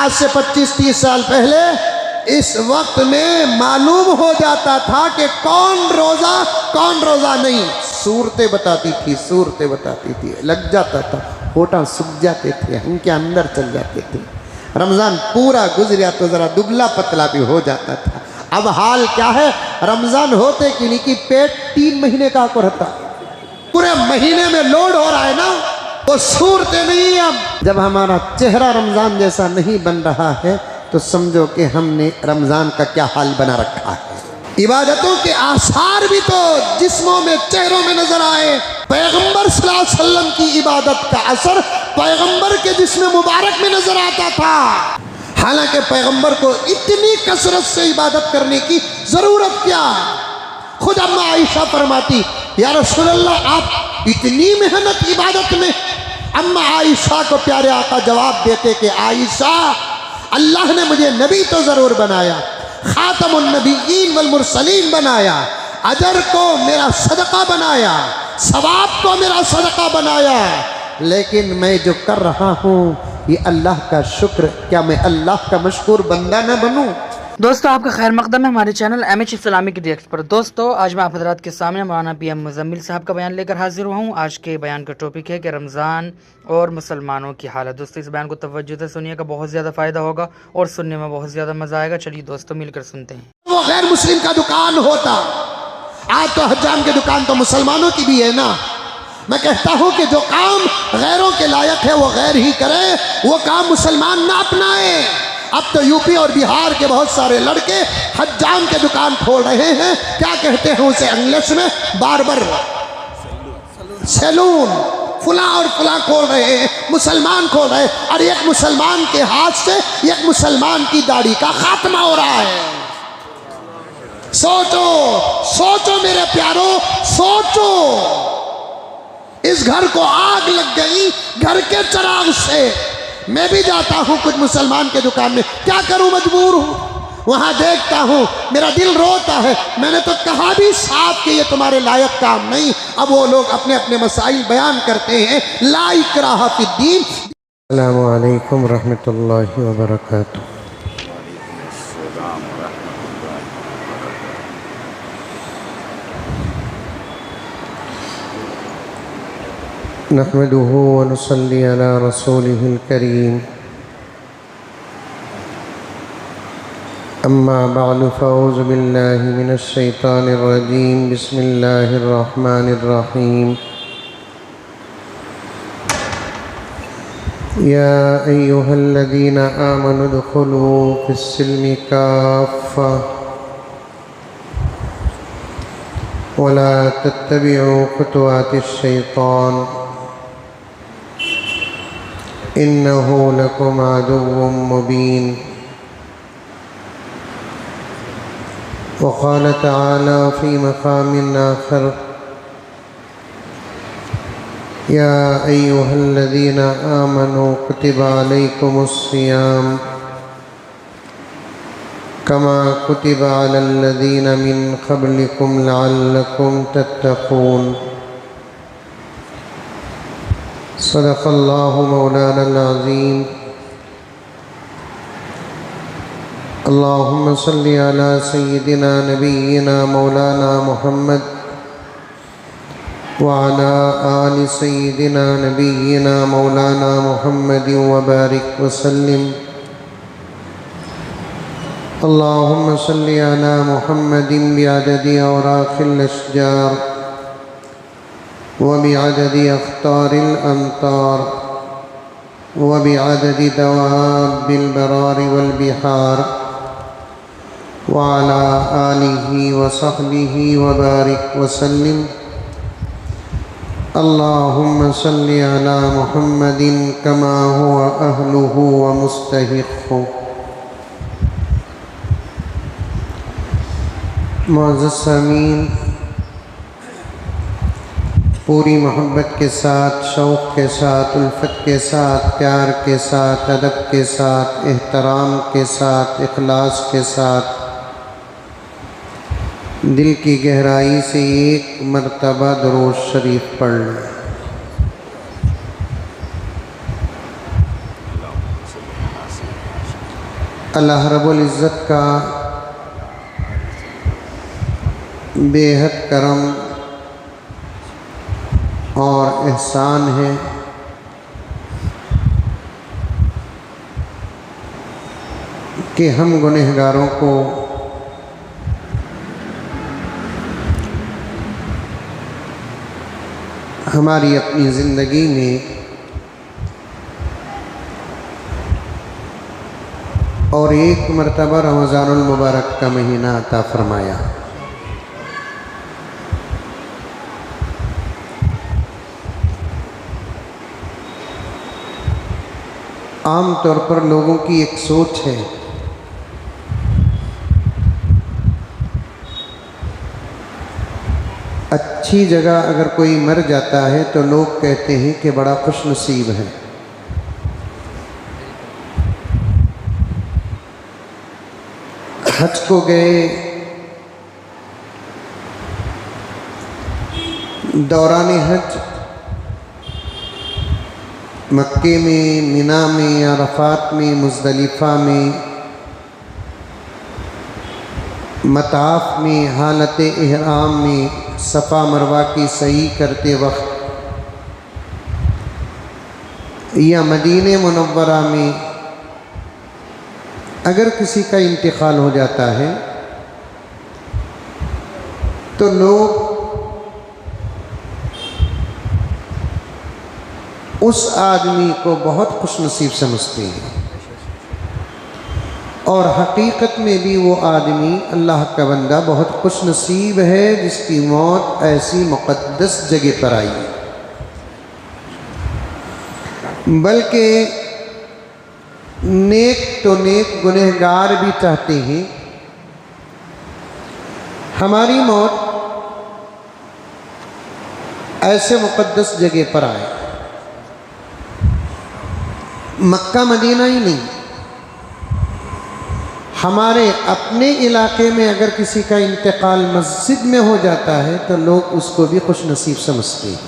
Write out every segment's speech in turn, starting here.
आज से 25-30 साल पहले इस वक्त में मालूम हो जाता था कि कौन रोजा नहीं। सूरतें बताती थी, सूरतें बताती थी, लग जाता था, होठा सूख जाते थे, हम के अंदर चल जाते थे। रमज़ान पूरा गुजरिया तो ज़रा दुबला पतला भी हो जाता था। अब हाल क्या है, रमज़ान होते कि नहीं कि पेट 3 महीने का को रहता, पूरे महीने में लोड हो रहा है ना, वो सूरतें नहीं। अब जब हमारा चेहरा रमज़ान जैसा नहीं बन रहा है तो समझो कि हमने रमज़ान का क्या हाल बना रखा है। इबादतों के आसार भी तो जिस्मों में, चेहरों में नजर आए। पैगंबर सल्लल्लाहु अलैहि वसल्लम की इबादत का असर पैगंबर के जिस्म मुबारक में नजर आता था। हालांकि पैगंबर को इतनी कसरत से इबादत करने की जरूरत क्या। खुद अम्मा आयशा फरमाती, या रसूलल्लाह आप इतनी मेहनत इबादत में। अम्मा आयशा को प्यारे आका जवाब देते कि आयशा, अल्लाह ने मुझे नबी तो जरूर बनाया, खातमुन नबीयीन वल मुरसलीन बनाया, अजर को मेरा सदका बनाया, सवाब को मेरा सदका बनाया, लेकिन मैं जो कर रहा हूँ ये अल्लाह का शुक्र, क्या मैं अल्लाह का मशकूर बंदा न बनूँ। दोस्तों आपका खैर मकदम है हमारे चैनल MH इस्लामी की रिएक्ट पर। दोस्तों आज मैं आप हज़रात के सामने मौलाना PM मुज़म्मिल साहब का बयान लेकर हाजिर हुआ हूँ। आज के बयान का टॉपिक है कि रमज़ान और मुसलमानों की हालत। दोस्तों इस बयान को तवज्जो से सुनिएगा, बहुत ज़्यादा फ़ायदा होगा और सुनने में बहुत ज़्यादा मज़ा आएगा। चलिए दोस्तों मिलकर सुनते हैं। वो गैर मुस्लिम का दुकान होता, आज तो हज्जाम की दुकान तो मुसलमानों की भी है ना। मैं कहता हूँ कि जो काम गैरों के लायक है वो गैर ही करे, वो काम मुसलमान ना अपनाए। अब तो यूपी और बिहार के बहुत सारे लड़के हज्जाम के दुकान खोल रहे हैं। क्या कहते हैं उसे इंग्लिश में, बार्बर सैलून, फुला और फुला खोल रहे हैं, मुसलमान खोल रहे हैं। और एक मुसलमान के हाथ से एक मुसलमान की दाढ़ी का खात्मा हो रहा है। सोचो सोचो मेरे प्यारो, सोचो। इस घर को आग लग गई घर के चिराग से। मैं भी जाता हूँ कुछ मुसलमान के दुकान में, क्या करूँ, मजबूर हूँ। वहाँ देखता हूँ मेरा दिल रोता है। मैंने तो कहा भी साफ कि ये तुम्हारे लायक काम नहीं। अब वो लोग अपने अपने मसाइल बयान करते हैं। ला इक्राहा फिद्दीन। अस्सलामु अलैकुम रहमतुल्लाहि व बरकातुहू। नहमदुहु व नुसल्ली अला रसूलिहिल करीम। अम्मा बअदु फ़अऊज़ु बिल्लाहि मिनश शैतानिर रजीम। बिस्मिल्लाहिर रहमानिर रहीम। या अय्युहल्लज़ीना आमनु उदख़ुलू फ़िस्सिल्मि काफ़्फ़ा वला तत्तबिउ ख़ुतवातिश शैतान इन्नहु लकुम अदुव्वुम मुबीन। वक़ाल तआला फ़ी मक़ामिन आख़र, या अय्युहल्लज़ीना आमनू कुतिबा अलैकुमुस्सियाम कमा कुतिबा अलल्लज़ीना मिन क़ब्लिकुम लअल्लकुम तत्तक़ून। सदक़ल्लाहु मौलानल अज़ीम। अल्लाहुम्मा सल्लि अला सय्यिदिना नबिय्यिना मौलाना मुहम्मद व अला आलि सय्यिदिना नबिय्यिना मौलाना मुहम्मद व बारिक व सल्लिम। अल्लाहुम्मा सल्लि अला मुहम्मदिन बिअददि औराक़िल अशजार व बिअददि अख़्तारिल अमतार व बिअददि दवाबिल बरारि वल बिहार व अला आलिहि व सहबिहि व बारिक व सल्लिम। अल्लाहुम्मा सल्लि अला मुहम्मदिन कमा हुवा अहलुहु व मुस्तहिक़्क़ुहु। मुअज़्ज़ज़ सामीन, पूरी मोहब्बत के साथ, शौक़ के साथ, उल्फत के साथ, प्यार के साथ, अदब के साथ, एहतराम के साथ, इखलास के साथ, दिल की गहराई से एक मर्तबा दुरूद शरीफ पढ़ लें। अल्लाह रब्बुल इज़्ज़त का बेहद करम और एहसान है कि हम गुनहगारों को हमारी अपनी ज़िंदगी में और एक मरतबा रमज़ानुल मुबारक का महीना अता फरमाया। आम तौर पर लोगों की एक सोच है अच्छी जगह अगर कोई मर जाता है तो लोग कहते हैं कि बड़ा खुशनसीब है। हज को गए, दौरान हज मक्के में, मिना में, अरफात में, मुज़दलिफ़ा में, मताफ में, हालत इहराम में, सफ़ा मरवा की सही करते वक्त या मदीने मुनव्वरा में अगर किसी का इंतकाल हो जाता है तो लोग उस आदमी को बहुत खुशनसीब समझते हैं और हकीकत में भी वो आदमी अल्लाह का बंदा बहुत खुशनसीब है जिसकी मौत ऐसी मुक़द्दस जगह पर आई। बल्कि नेक तो नेक गुनहगार भी चाहते हैं हमारी मौत ऐसे मुक़द्दस जगह पर आए। मक्का मदीना ही नहीं, हमारे अपने इलाके में अगर किसी का इंतकाल मस्जिद में हो जाता है तो लोग उसको भी खुशनसीब समझते हैं।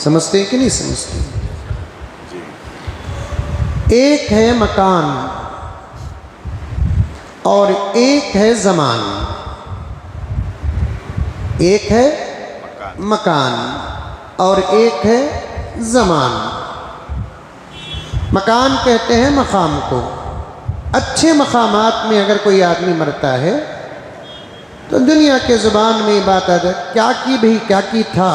समझते हैं कि नहीं समझते? एक है मकान और एक है ज़मान। एक है मकान और एक है ज़मान। मकान कहते हैं मकाम को। अच्छे मकामात में अगर कोई आदमी मरता है तो दुनिया के ज़ुबान में बात आ जाए क्या की भाई क्या की था,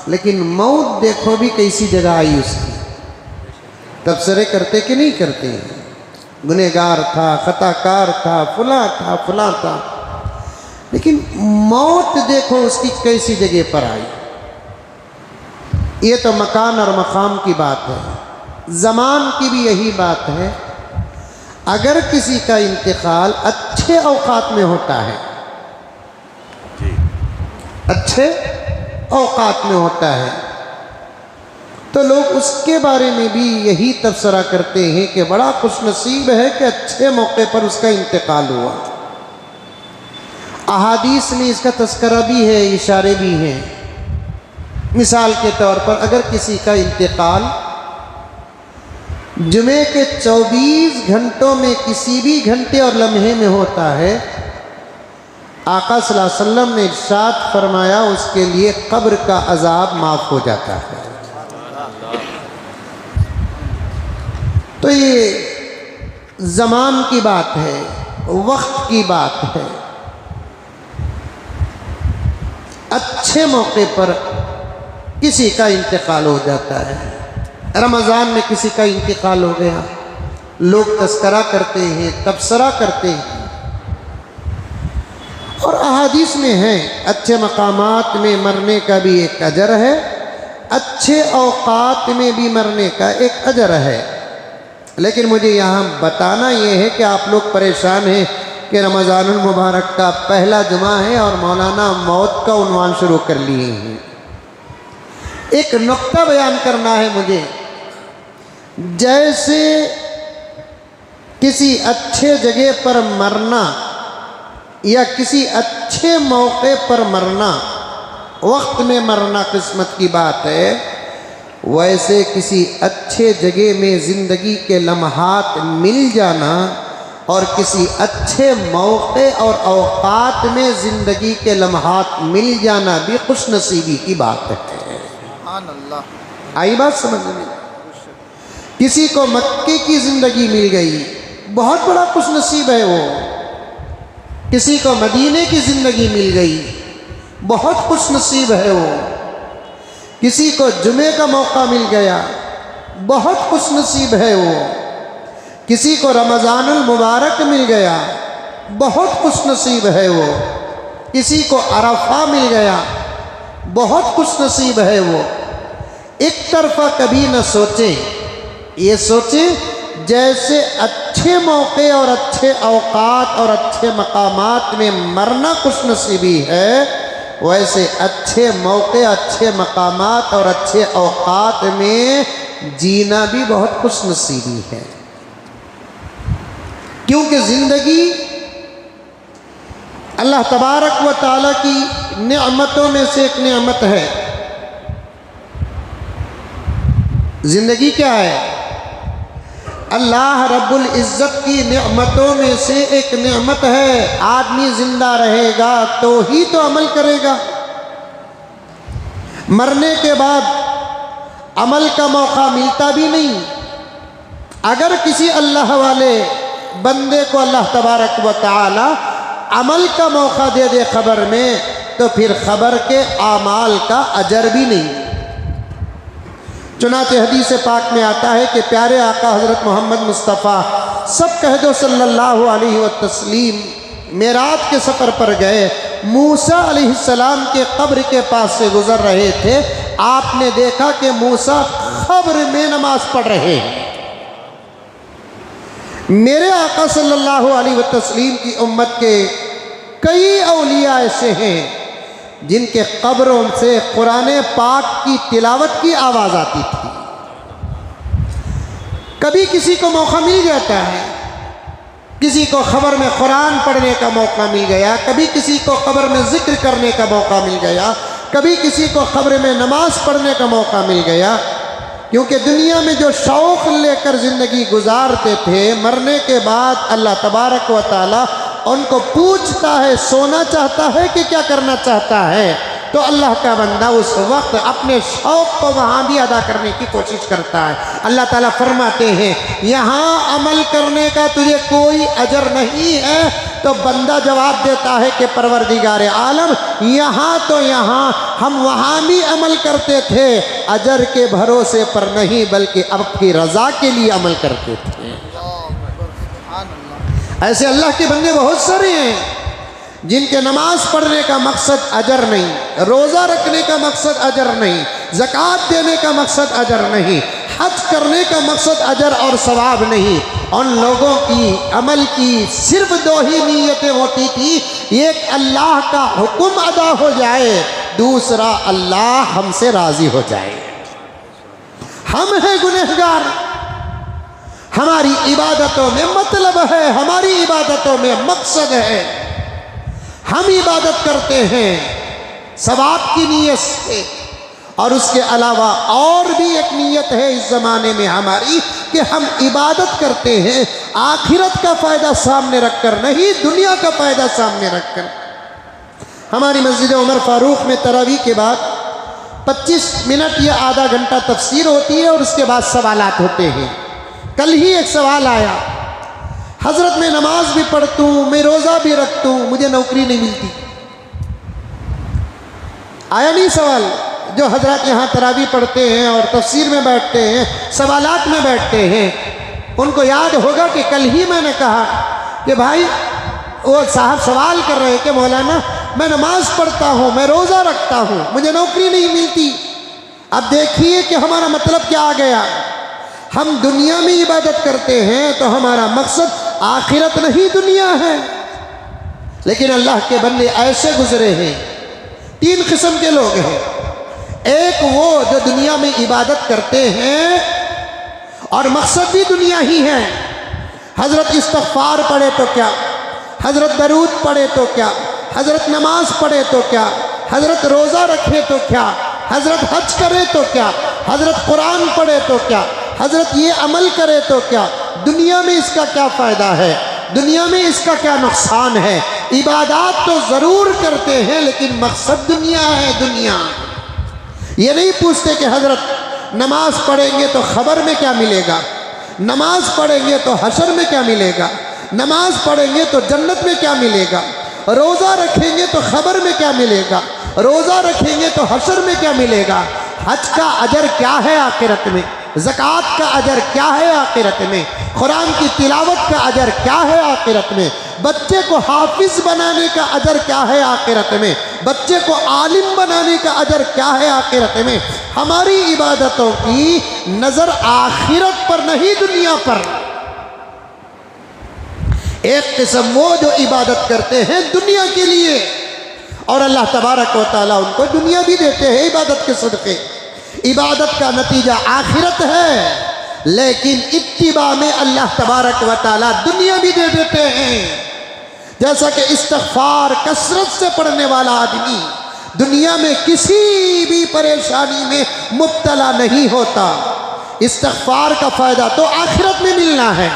लेकिन मौत देखो भी कैसी जगह आई उसकी। तबसरे करते कि नहीं करते? गुनहगार था, खताकार था, फला था, लेकिन मौत देखो उसकी कैसी जगह पर आई। ये तो मकान और मकाम की बात है। ज़मान की भी यही बात है। अगर किसी का इंतकाल अच्छे औकात में होता है, अच्छे औकात में होता है, तो लोग उसके बारे में भी यही तबसरा करते हैं कि बड़ा खुशनसीब है कि अच्छे मौके पर उसका इंतकाल हुआ। अहादीस में इसका तस्करा भी है, इशारे भी हैं। मिसाल के तौर पर अगर किसी का इंतकाल जुमे के 24 घंटों में किसी भी घंटे और लम्हे में होता है, आका सल्लल्लाहु अलैहि वसल्लम ने इरशाद फरमाया उसके लिए कब्र का अजाब माफ़ हो जाता है। तो ये ज़मान की बात है, वक्त की बात है। अच्छे मौके पर किसी का इंतकाल हो जाता है। रमज़ान में किसी का इंतकाल हो गया, लोग तस्करा करते हैं, तबसरा करते हैं। और अहादीस में है अच्छे मकामात में मरने का भी एक अजर है, अच्छे औकात में भी मरने का एक अजर है। लेकिन मुझे यहाँ बताना ये है कि आप लोग परेशान हैं कि रमज़ानुल मुबारक का पहला जुमा है और मौलाना मौत का उन्वान शुरू कर लिए हैं। एक नुक्ता बयान करना है मुझे। जैसे किसी अच्छे जगह पर मरना या किसी अच्छे मौके पर मरना, वक्त में मरना किस्मत की बात है, वैसे किसी अच्छे जगह में ज़िंदगी के लम्हात मिल जाना और किसी अच्छे मौके और औकात में ज़िंदगी के लम्हात मिल जाना भी खुशनसीबी की बात है। आई बात समझ में? किसी को मक्के की ज़िंदगी मिल गई, बहुत बड़ा खुशनसीब है वो। किसी को मदीने की ज़िंदगी मिल गई, बहुत खुशनसीब है वो। किसी को जुमे का मौका मिल गया, बहुत खुशनसीब है वो। किसी को रमज़ानुल मुबारक मिल गया, बहुत खुशनसीब है वो। किसी को अरफा मिल गया, बहुत खुशनसीब है वो। एक तरफा कभी न सोचें, ये सोचें जैसे अच्छे मौके और अच्छे औकात और अच्छे मकामात में मरना खुशनसीबी है, वैसे अच्छे मौके, अच्छे मकामात और अच्छे औकात में जीना भी बहुत खुशनसीबी है। क्योंकि ज़िंदगी अल्लाह तबारक व तआला की नेमतों में से एक नेमत है। ज़िंदगी क्या है? अल्लाह रब्बुल इज़्ज़त की नेमतों में से एक नेमत है। आदमी ज़िंदा रहेगा तो ही तो अमल करेगा। मरने के बाद अमल का मौका मिलता भी नहीं। अगर किसी अल्लाह वाले बंदे को अल्लाह तबारक व तआला अमल का मौका दे दे खबर में, तो फिर खबर के आमाल का अजर भी नहीं। चुनांचे हदीस पाक में आता है कि प्यारे आका हज़रत मोहम्मद मुस्तफ़ा सब कह दो सल्लल्लाहु अलैहि व तस्लीम मेराज के सफ़र पर गए। मूसा अलैहिस्सलाम के कब्र के पास से गुज़र रहे थे। आपने देखा कि मूसा कब्र में नमाज पढ़ रहे हैं। मेरे आका सल्लल्लाहु अलैहि व तस्लीम की उम्मत के कई औलिया ऐसे हैं जिनके कब्रों से कुरान पाक की तिलावत की आवाज़ आती थी। कभी किसी को मौका मिल जाता है, किसी को खबर में कुरान पढ़ने का मौका मिल गया, कभी किसी को खबर में जिक्र करने का मौका मिल गया, कभी किसी को खबर में नमाज पढ़ने का मौका मिल गया। क्योंकि दुनिया में जो शौक़ लेकर ज़िंदगी गुजारते थे, मरने के बाद अल्लाह तबारक व तआला उनको पूछता है सोना चाहता है कि क्या करना चाहता है, तो अल्लाह का बंदा उस वक्त अपने शौक़ को वहाँ भी अदा करने की कोशिश करता है। अल्लाह ताला फरमाते हैं यहाँ अमल करने का तुझे कोई अजर नहीं है, तो बंदा जवाब देता है कि परवरदिगार आलम यहाँ तो यहाँ हम वहाँ भी अमल करते थे, अजर के भरोसे पर नहीं बल्कि आपकी रज़ा के लिए अमल करते थे। ऐसे अल्लाह के बंदे बहुत सारे हैं जिनके नमाज पढ़ने का मकसद अजर नहीं, रोज़ा रखने का मकसद अजर नहीं, ज़कात देने का मकसद अजर नहीं, हज करने का मकसद अजर और सवाब नहीं। उन लोगों की अमल की सिर्फ दो ही नीयतें होती थी, एक अल्लाह का हुक्म अदा हो जाए, दूसरा अल्लाह हमसे राज़ी हो जाए। हम हैं गुनहगार, हमारी इबादतों में मतलब है, हमारी इबादतों में मकसद है। हम इबादत करते हैं सवाब की नीयत से, और उसके अलावा और भी एक नीयत है इस ज़माने में हमारी कि हम इबादत करते हैं आखिरत का फ़ायदा सामने रखकर, नहीं दुनिया का फ़ायदा सामने रखकर। हमारी मस्जिद उमर फ़ारूक में तरावी के बाद 25 मिनट या आधा घंटा तफसीर होती है और उसके बाद सवालात होते हैं। कल ही एक सवाल आया, हज़रत मैं नमाज भी पढ़ता हूँ, मैं रोज़ा भी रखता हूँ, मुझे नौकरी नहीं मिलती। आया नहीं सवाल? जो हज़रत यहाँ तरावी पढ़ते हैं और तफसीर में बैठते हैं, सवालात में बैठते हैं, उनको याद होगा कि कल ही मैंने कहा कि भाई वो साहब सवाल कर रहे हैं कि मौलाना मैं नमाज पढ़ता हूँ, मैं रोज़ा रखता हूँ, मुझे नौकरी नहीं मिलती। अब देखिए कि हमारा मतलब क्या आ गया। हम दुनिया में इबादत करते हैं तो हमारा मकसद आखिरत नहीं दुनिया है। लेकिन अल्लाह के बंदे ऐसे गुजरे हैं, 3 किस्म के लोग हैं। एक वो जो दुनिया में इबादत करते हैं और मकसद भी दुनिया ही है। हज़रत इस्तग़फ़ार पढ़े तो क्या, हज़रत दरूद पढ़े तो क्या, हज़रत नमाज पढ़े तो क्या, हज़रत रोज़ा रखे तो क्या, हज़रत हज करे तो क्या, हज़रत कुरान पढ़े तो क्या, हज़रत ये अमल करे तो क्या, दुनिया में इसका क्या फ़ायदा है। दुनिया में इसका क्या नुकसान है। इबादत तो ज़रूर करते हैं लेकिन मकसद दुनिया है। दुनिया ये नहीं पूछते कि हज़रत नमाज पढ़ेंगे तो खबर में क्या मिलेगा, नमाज पढ़ेंगे तो हशर में क्या मिलेगा, नमाज पढ़ेंगे तो जन्नत में क्या मिलेगा, रोज़ा रखेंगे तो खबर में क्या मिलेगा, रोज़ा रखेंगे तो हशर में क्या मिलेगा, हज का अजर क्या है आखिरत में, ज़कात का अजर क्या है आखिरत में, कुरान की तिलावत का अजर क्या है आखिरत में, बच्चे को हाफिज बनाने का अजर क्या है आखिरत में, बच्चे को आलिम बनाने का अजर क्या है आखिरत में। हमारी इबादतों की नज़र आखिरत पर नहीं दुनिया पर। एक किस्म वो जो इबादत करते हैं दुनिया के लिए और अल्लाह तबारक व तआला उनको दुनिया भी देते हैं इबादत के सदक़े। इबादत का नतीजा आखिरत है लेकिन इत्तिबा में अल्लाह तबारक व तआला दुनिया भी दे देते हैं। जैसा कि इस्तिग़फ़ार कसरत से पढ़ने वाला आदमी दुनिया में किसी भी परेशानी में मुब्तला नहीं होता। इस्तिग़फ़ार का फ़ायदा तो आखिरत में मिलना है।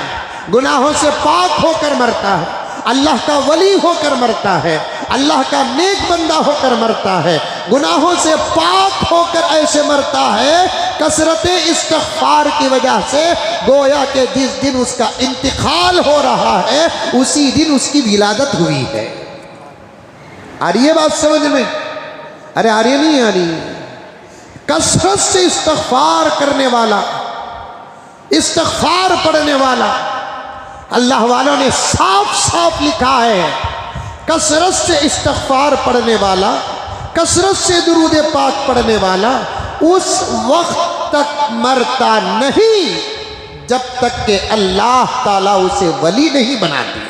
गुनाहों से पाक होकर मरता है, अल्लाह का वली होकर मरता है, अल्लाह का नेक बंदा होकर मरता है, गुनाहों से पाक होकर ऐसे मरता है कसरत इस्तिग़फ़ार की वजह से गोया के जिस दिन उसका इंतकाल हो रहा है उसी दिन उसकी विलादत हुई है। आ रही है बात समझ में? अरे आ रही नहीं आ रही? कसरत से इस्तिग़फ़ार करने वाला, इस्तिग़फ़ार पढ़ने वाला, अल्लाह वालों ने साफ साफ लिखा है कसरत से इस्तिग़फ़ार पढ़ने वाला, कसरत से दुरूद पाक पढ़ने वाला उस वक्त तक मरता नहीं जब तक कि अल्लाह ताला उसे वली नहीं बनाती।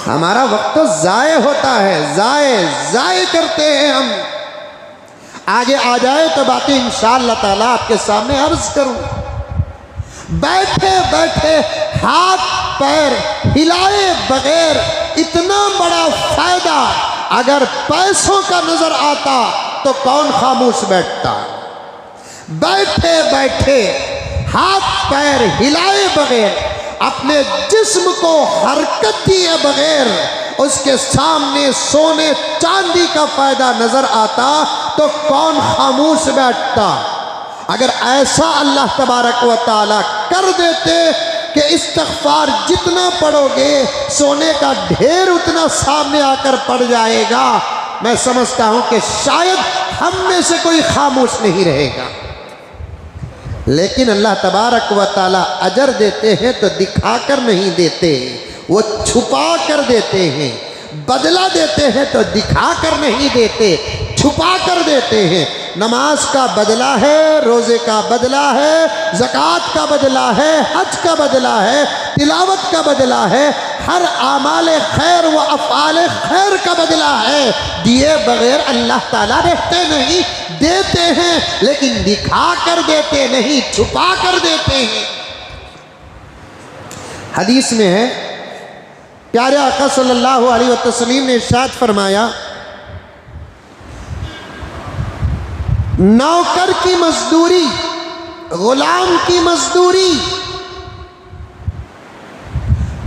हमारा वक्त तो ज़ाय होता है, ज़ाय करते हैं हम। आगे आ जाए तो बातें इंशाअल्लाह ताला आपके सामने अर्ज करूँ। बैठे बैठे हाथ पैर हिलाए बगैर इतना बड़ा फायदा अगर पैसों का नजर आता तो कौन खामोश बैठता। बैठे बैठे हाथ पैर हिलाए बगैर अपने जिस्म को हरकत दिए बगैर उसके सामने सोने चांदी का फायदा नजर आता तो कौन खामोश बैठता। अगर ऐसा अल्लाह तबारक व तआला कर देते कि इस्तिग़फ़ार जितना पढ़ोगे सोने का ढेर उतना सामने आकर पड़ जाएगा, मैं समझता हूं कि शायद हम में से कोई खामोश नहीं रहेगा। लेकिन अल्लाह तबारक व तआला अजर देते हैं तो दिखाकर नहीं देते, वो छुपा कर देते हैं। बदला देते हैं तो दिखाकर नहीं देते, छुपा कर देते हैं। नमाज का बदला है, रोज़े का बदला है, ज़कात का बदला है, हज का बदला है, तिलावत का बदला है, हर आमाल खैर व अफ़आल खैर का बदला है। दिए बगैर अल्लाह ताला रहते नहीं, देते हैं लेकिन दिखा कर देते नहीं, छुपा कर देते हैं। हदीस में है प्यारे आका सल्लल्लाहु अलैहि वसल्लम ने इरशाद फरमाया, नौकर की मजदूरी, गुलाम की मजदूरी,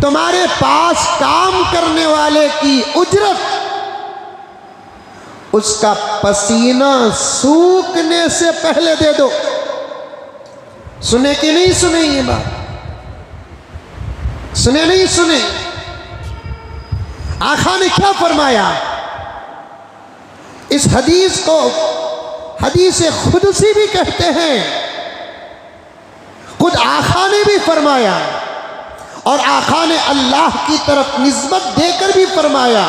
तुम्हारे पास काम करने वाले की उजरत उसका पसीना सूखने से पहले दे दो। सुने कि नहीं सुने? ये बात सुने नहीं सुने? आका ने क्या फरमाया? इस हदीस को हदीस खुदसी भी कहते हैं, खुद आका ने भी फरमाया और आका ने अल्लाह की तरफ निस्बत देकर भी फरमाया,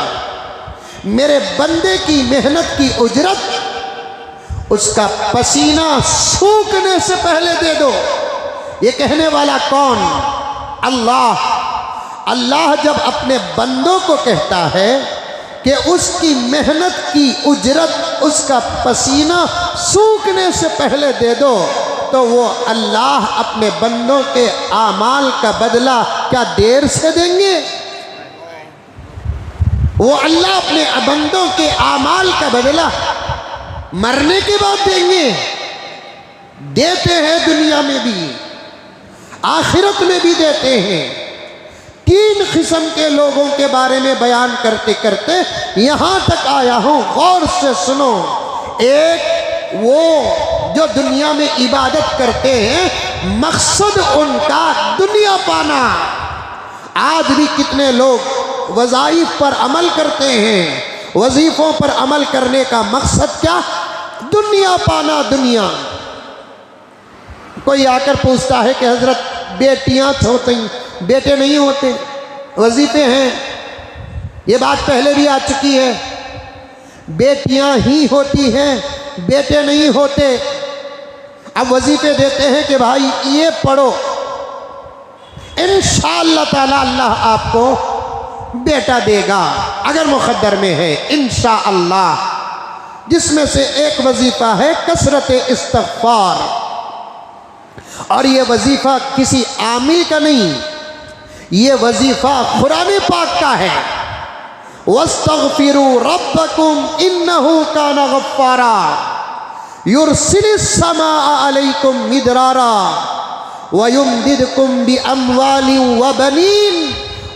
मेरे बंदे की मेहनत की उजरत उसका पसीना सूखने से पहले दे दो। ये कहने वाला कौन? अल्लाह। अल्लाह जब अपने बंदों को कहता है कि उसकी मेहनत की उजरत उसका पसीना सूखने से पहले दे दो, तो वो अल्लाह अपने बंदों के आमाल का बदला क्या देर से देंगे? वो अल्लाह अपने बंदों के आमाल का बदला मरने के बाद देंगे। देते हैं दुनिया में भी। आखिरत में भी देते हैं। 3 किस्म के लोगों के बारे में बयान करते करते यहाँ तक आया हूँ, गौर से सुनो। एक वो जो दुनिया में इबादत करते हैं, मकसद उनका दुनिया पाना। आज भी कितने लोग वज़ाइफ पर अमल करते हैं, वजीफ़ों पर अमल करने का मकसद क्या? दुनिया पाना, दुनिया। कोई आकर पूछता है कि हजरत बेटियां होती, बेटे नहीं होते, वजीफे हैं। ये बात पहले भी आ चुकी है, बेटियां ही होती हैं, बेटे नहीं होते। अब वजीफे देते हैं कि भाई ये पढ़ो, इंशाअल्लाह ताला अल्लाह आपको बेटा देगा, अगर मुक़द्दर में है इंशाअल्लाह। जिसमें से एक वजीफा है कसरत इस्तिग़फ़ार, और ये वजीफा किसी आमिल का नहीं, ये वजीफा कुरान पाक का है। वस्तग़फ़िरू रब्बकुम इन्नहु काना गफ़्फ़ारा युरसिलिस समाअ अलैकुम मिदरारा वयुमदिदकुम बिअम्वालिन व बनीन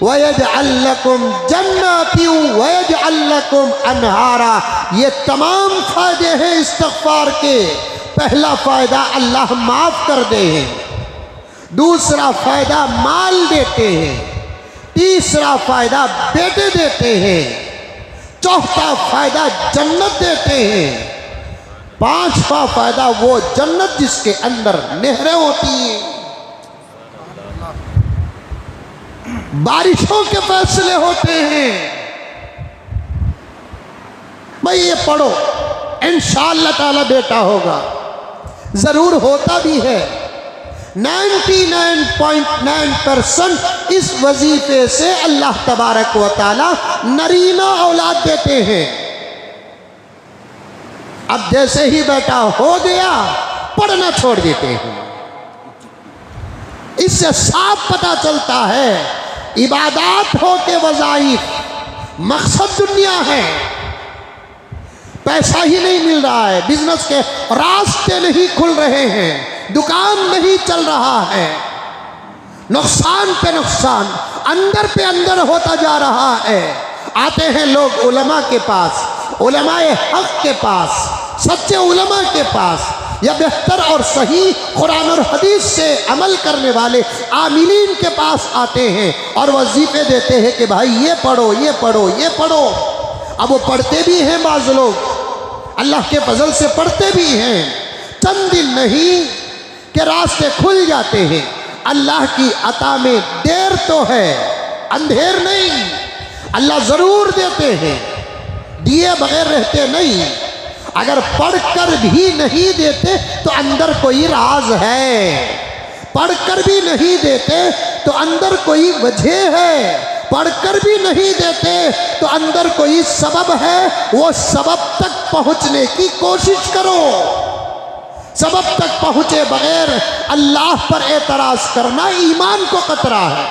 वयजअल लकुम जन्नातिन वयजअल लकुम अनहारा। ये तमाम फ़ायदे हैं इस्तिग़फ़ार के। पहला फ़ायदा अल्लाह माफ़ कर दे हैं, दूसरा फ़ायदा माल देते हैं, तीसरा फ़ायदा बेटे देते हैं, चौथा फ़ायदा जन्नत देते हैं, पांचवा फ़ायदा वो जन्नत जिसके अंदर नहरें होती हैं। बारिशों के फैसले होते हैं। भाई ये पढ़ो, इंशाअल्लाह ताला बेटा होगा, ज़रूर होता भी है। 99.9% इस वजीफे से अल्लाह तबारक व ताला नरीना औलाद देते हैं। अब जैसे ही बेटा हो गया, पढ़ना छोड़ देते हैं। इससे साफ पता चलता है इबादत हो के वज़ाइफ मकसद दुनिया है। पैसा ही नहीं मिल रहा है, बिजनेस के रास्ते नहीं खुल रहे हैं, दुकान नहीं चल रहा है, नुकसान पे नुकसान, अंदर पे अंदर होता जा रहा है। आते हैं लोग उलमा के पास, उलमाए हक के पास, सच्चे उलमा के पास, या बेहतर और सही कुरान और हदीस से अमल करने वाले आमिलीन के पास आते हैं और वजीफे देते हैं कि भाई ये पढ़ो, ये पढ़ो, ये पढ़ो। अब वो पढ़ते भी हैं, बाज़ लोग अल्लाह के फजल से पढ़ते भी हैं। चंद दिन नहीं कि रास्ते खुल जाते हैं। अल्लाह की अता में देर तो है, अंधेर नहीं। अल्लाह ज़रूर देते हैं, दिए बगैर रहते नहीं। अगर पढ़कर भी नहीं देते तो अंदर कोई राज है, पढ़कर भी नहीं देते तो अंदर कोई वजह है, पढ़कर भी नहीं देते तो अंदर कोई सबब है। वो सबब तक पहुंचने की कोशिश करो। सबब तक पहुंचे बगैर अल्लाह पर एतराज़ करना ईमान को खतरा है।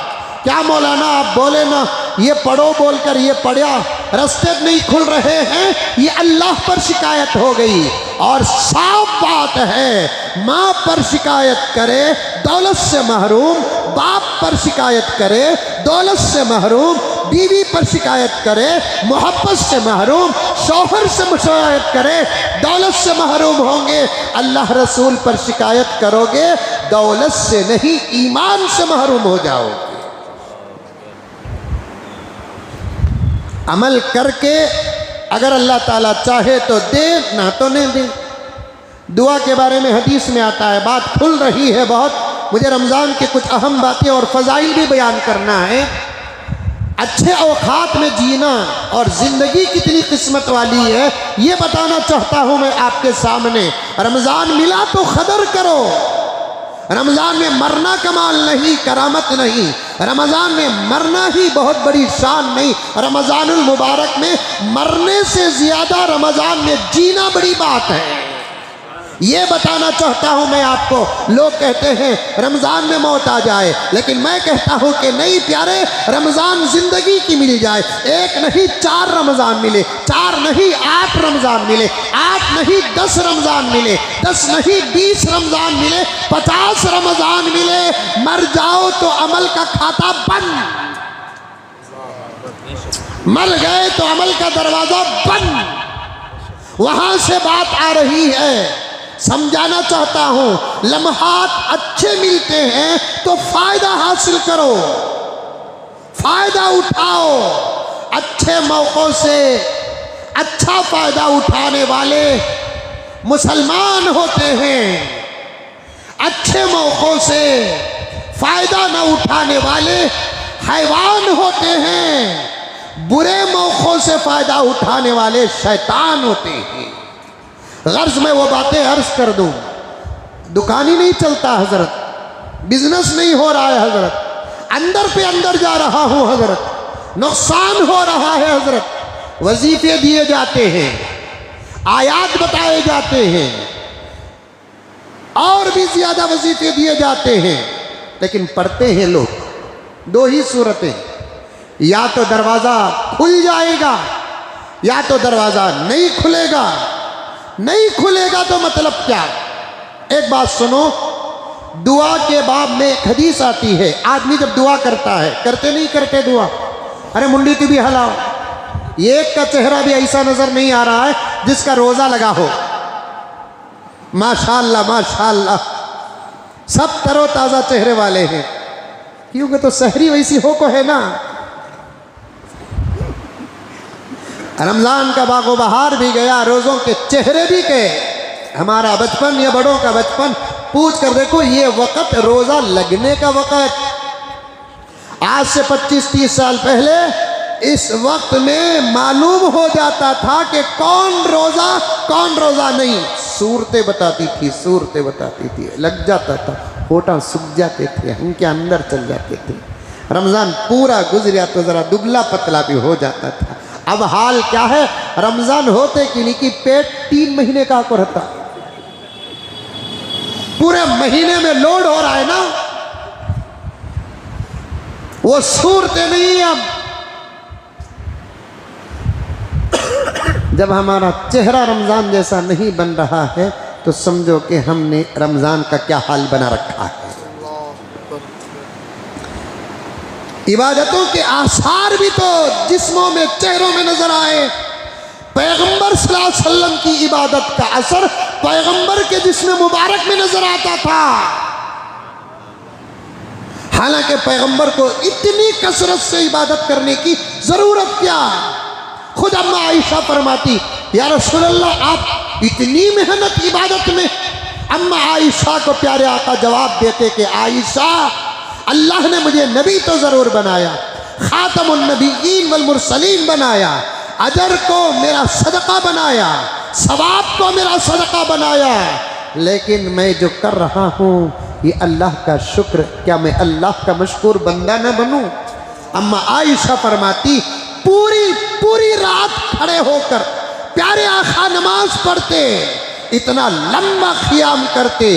क्या मौलाना आप बोले ना ये पढ़ो बोलकर ये पढ़ा, रास्ते नहीं खुल रहे हैं, ये अल्लाह पर शिकायत हो गई। और साफ बात है, माँ पर शिकायत करे दौलत से महरूम, बाप पर शिकायत करे दौलत से महरूम, बीवी पर शिकायत करे मोहब्बत से महरूम, शौहर से शिकायत करे दौलत से महरूम होंगे। अल्लाह रसूल पर शिकायत करोगे दौलत से नहीं, ईमान से महरूम हो जाओगे। अमल करके अगर अल्लाह ताला चाहे तो दे, ना तो नहीं दे। दुआ के बारे में हदीस में आता है, बात खुल रही है बहुत। मुझे रमज़ान के कुछ अहम बातें और फ़ज़ाइल भी बयान करना है। अच्छे औक़ात में जीना और ज़िंदगी कितनी किस्मत वाली है, ये बताना चाहता हूँ मैं आपके सामने। रमज़ान मिला तो कदर करो। रमज़ान में मरना कमाल नहीं, करामत नहीं। रमज़ान में मरना ही बहुत बड़ी शान नहीं। रमज़ानुल मुबारक में मरने से ज़्यादा रमज़ान में जीना बड़ी बात है। ये बताना चाहता हूं मैं आपको। लोग कहते हैं रमज़ान में मौत आ जाए, लेकिन मैं कहता हूं कि नहीं प्यारे, रमज़ान ज़िंदगी की मिल जाए। एक नहीं 4 रमज़ान मिले, 4 नहीं 8 रमज़ान मिले, 8 नहीं 10 रमज़ान मिले, 10 नहीं 20 रमज़ान मिले, 50 रमज़ान मिले, मर जाओ तो अमल का खाता बंद। मर गए तो अमल का दरवाज़ा बंद। वहां से बात आ रही है। समझाना चाहता हूं, लम्हात अच्छे मिलते हैं तो फायदा हासिल करो, फायदा उठाओ। अच्छे मौकों से अच्छा फायदा उठाने वाले मुसलमान होते हैं। अच्छे मौकों से फायदा न उठाने वाले हैवान होते हैं। बुरे मौकों से फायदा उठाने वाले शैतान होते हैं। गर्ज में वो बातें अर्ज कर दूं, दुकान ही नहीं चलता हजरत, बिजनेस नहीं हो रहा है हजरत, अंदर पे अंदर जा रहा हूं हजरत, नुकसान हो रहा है हजरत। वजीफे दिए जाते हैं, आयात बताए जाते हैं, और भी ज्यादा वजीफे दिए जाते हैं, लेकिन पढ़ते हैं लोग। 2 ही सूरतें, या तो दरवाजा खुल जाएगा या तो दरवाजा नहीं खुलेगा। नहीं खुलेगा तो मतलब क्या? एक बात सुनो, दुआ के बाब में एक हदीस आती है। आदमी जब दुआ करता है, करते नहीं करते दुआ, अरे मुंडी तू भी हलाओ, एक का चेहरा भी ऐसा नजर नहीं आ रहा है जिसका रोजा लगा हो। माशाअल्लाह माशाअल्लाह, सब तरोताजा चेहरे वाले हैं, क्योंकि तो सहरी वैसी हो को है ना। रमज़ान का बागो बहार भी गया, रोज़ों के चेहरे भी गए। हमारा बचपन या बड़ों का बचपन पूछ कर देखो, ये वक़्त रोज़ा लगने का वक़्त। आज से 25-30 साल पहले इस वक्त में मालूम हो जाता था कि कौन रोज़ा नहीं। सूरतें बताती थी, सूरतें बताती थी, लग जाता था, होठा सूख जाते थे, हम के अंदर चल जाते थे। रमज़ान पूरा गुजरा तो ज़रा दुबला पतला भी हो जाता था। अब हाल क्या है, रमजान होते कि नहीं कि पेट 3 महीने का को रहता, पूरे महीने में लोड हो रहा है ना। वो सूरतें नहीं। अब जब हमारा चेहरा रमजान जैसा नहीं बन रहा है तो समझो कि हमने रमजान का क्या हाल बना रखा है। इबादतों के आसार भी तो जिस्मों में, चेहरों में नजर आए। पैगंबर सल्लल्लाहु अलैहि वसल्लम की इबादत का असर पैगंबर के जिस्म मुबारक में नजर आता था। हालांकि पैगंबर को इतनी कसरत से इबादत करने की जरूरत क्या। खुद अम्मा आयशा फरमाती, या रसूलल्लाह आप इतनी मेहनत इबादत में। अम्मा आयशा को प्यारे आका जवाब देते कि आयशा, अल्लाह ने मुझे नबी तो ज़रूर बनाया, खातमुन नबीयीन वल मुरसलीन बनाया, अजर को मेरा सदका बनाया, सवाब को मेरा सदका बनाया, लेकिन मैं जो कर रहा हूँ ये अल्लाह का शुक्र। क्या मैं अल्लाह का मशकूर बंदा न बनूँ? अम्मा आयशा फरमाती, पूरी रात खड़े होकर प्यारे आका नमाज पढ़ते, इतना लंबा क़ियाम करते,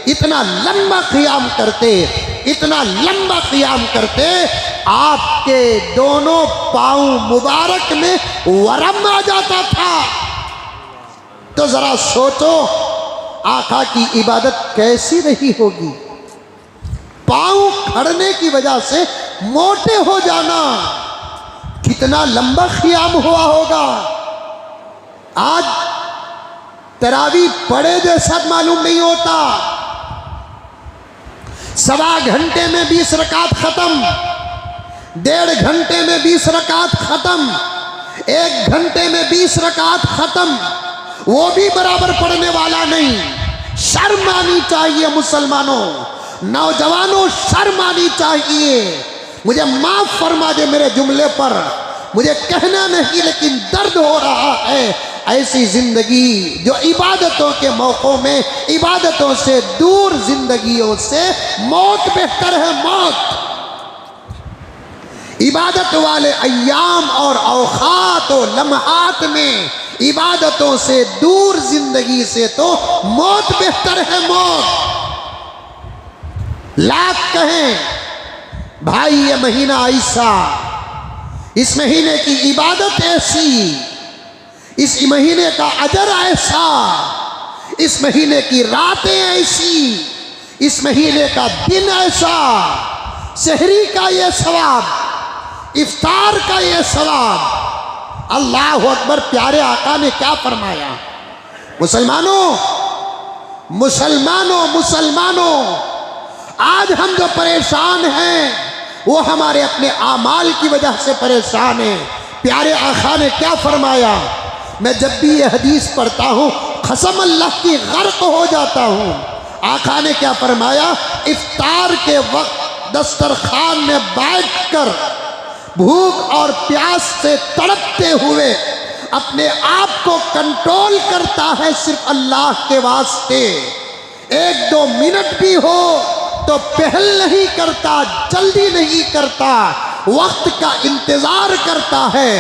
इतना लंबा क़ियाम करते, इतना लंबा क़ियाम करते, आपके दोनों पाँव मुबारक में वरम आ जाता था। तो जरा सोचो आका की इबादत कैसी रही होगी। पाँव खड़ने की वजह से मोटे हो जाना, कितना लंबा क़ियाम हुआ होगा। आज तरावी पड़े जैसा मालूम नहीं होता। 1.25 घंटे में 20 रकात खत्म, 1.5 घंटे में 20 रकात खत्म, 1 घंटे में 20 रकात खत्म, वो भी बराबर पढ़ने वाला नहीं। शर्म आनी चाहिए मुसलमानों, नौजवानों, शर्म आनी चाहिए। मुझे माफ फरमा दे मेरे जुमले पर, मुझे कहना नहीं लेकिन दर्द हो रहा है। ऐसी जिंदगी जो इबादतों के मौक़ों में इबादतों से दूर, जिंदगियों से मौत बेहतर है, मौत। इबादत वाले अय्याम और औक़ात और लम्हात में इबादतों से दूर जिंदगी से तो मौत बेहतर है। मौत लाख कहें भाई, ये महीना ऐसा, इस महीने की इबादत ऐसी, इस महीने का अजर ऐसा, इस महीने की रातें ऐसी, इस महीने का दिन ऐसा, सहरी का ये सवाब, इफ्तार का ये सवाब। अल्लाह अकबर। प्यारे आका ने क्या फरमाया? मुसलमानों मुसलमानों मुसलमानों, आज हम जो परेशान हैं वो हमारे अपने आमाल की वजह से परेशान हैं। प्यारे आका ने क्या फरमाया? मैं जब भी ये हदीस पढ़ता हूँ कसम अल्लाह की गर्क हो जाता हूँ। आका ने क्या फरमाया? इफ्तार के वक्त दस्तरखान में बैठकर भूख और प्यास से तड़पते हुए अपने आप को कंट्रोल करता है सिर्फ अल्लाह के वास्ते। 1-2 मिनट भी हो तो पहल नहीं करता, जल्दी नहीं करता, वक्त का इंतजार करता है।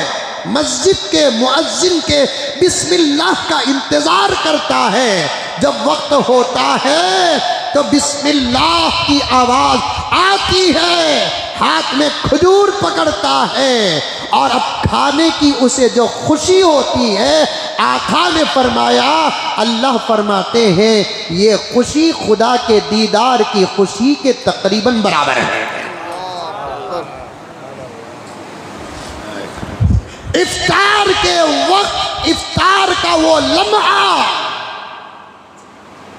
मस्जिद के मुअज्जिन के बिस्मिल्लाह का इंतजार करता है। जब वक्त होता है तो बिस्मिल्लाह की आवाज आती है, हाथ में खजूर पकड़ता है और अब खाने की उसे जो खुशी होती है, आका ने फरमाया, अल्लाह फरमाते हैं ये खुशी खुदा के दीदार की खुशी के तकरीबन बराबर है। इफ्तार के वक्त इफ्तार का वो लम्हा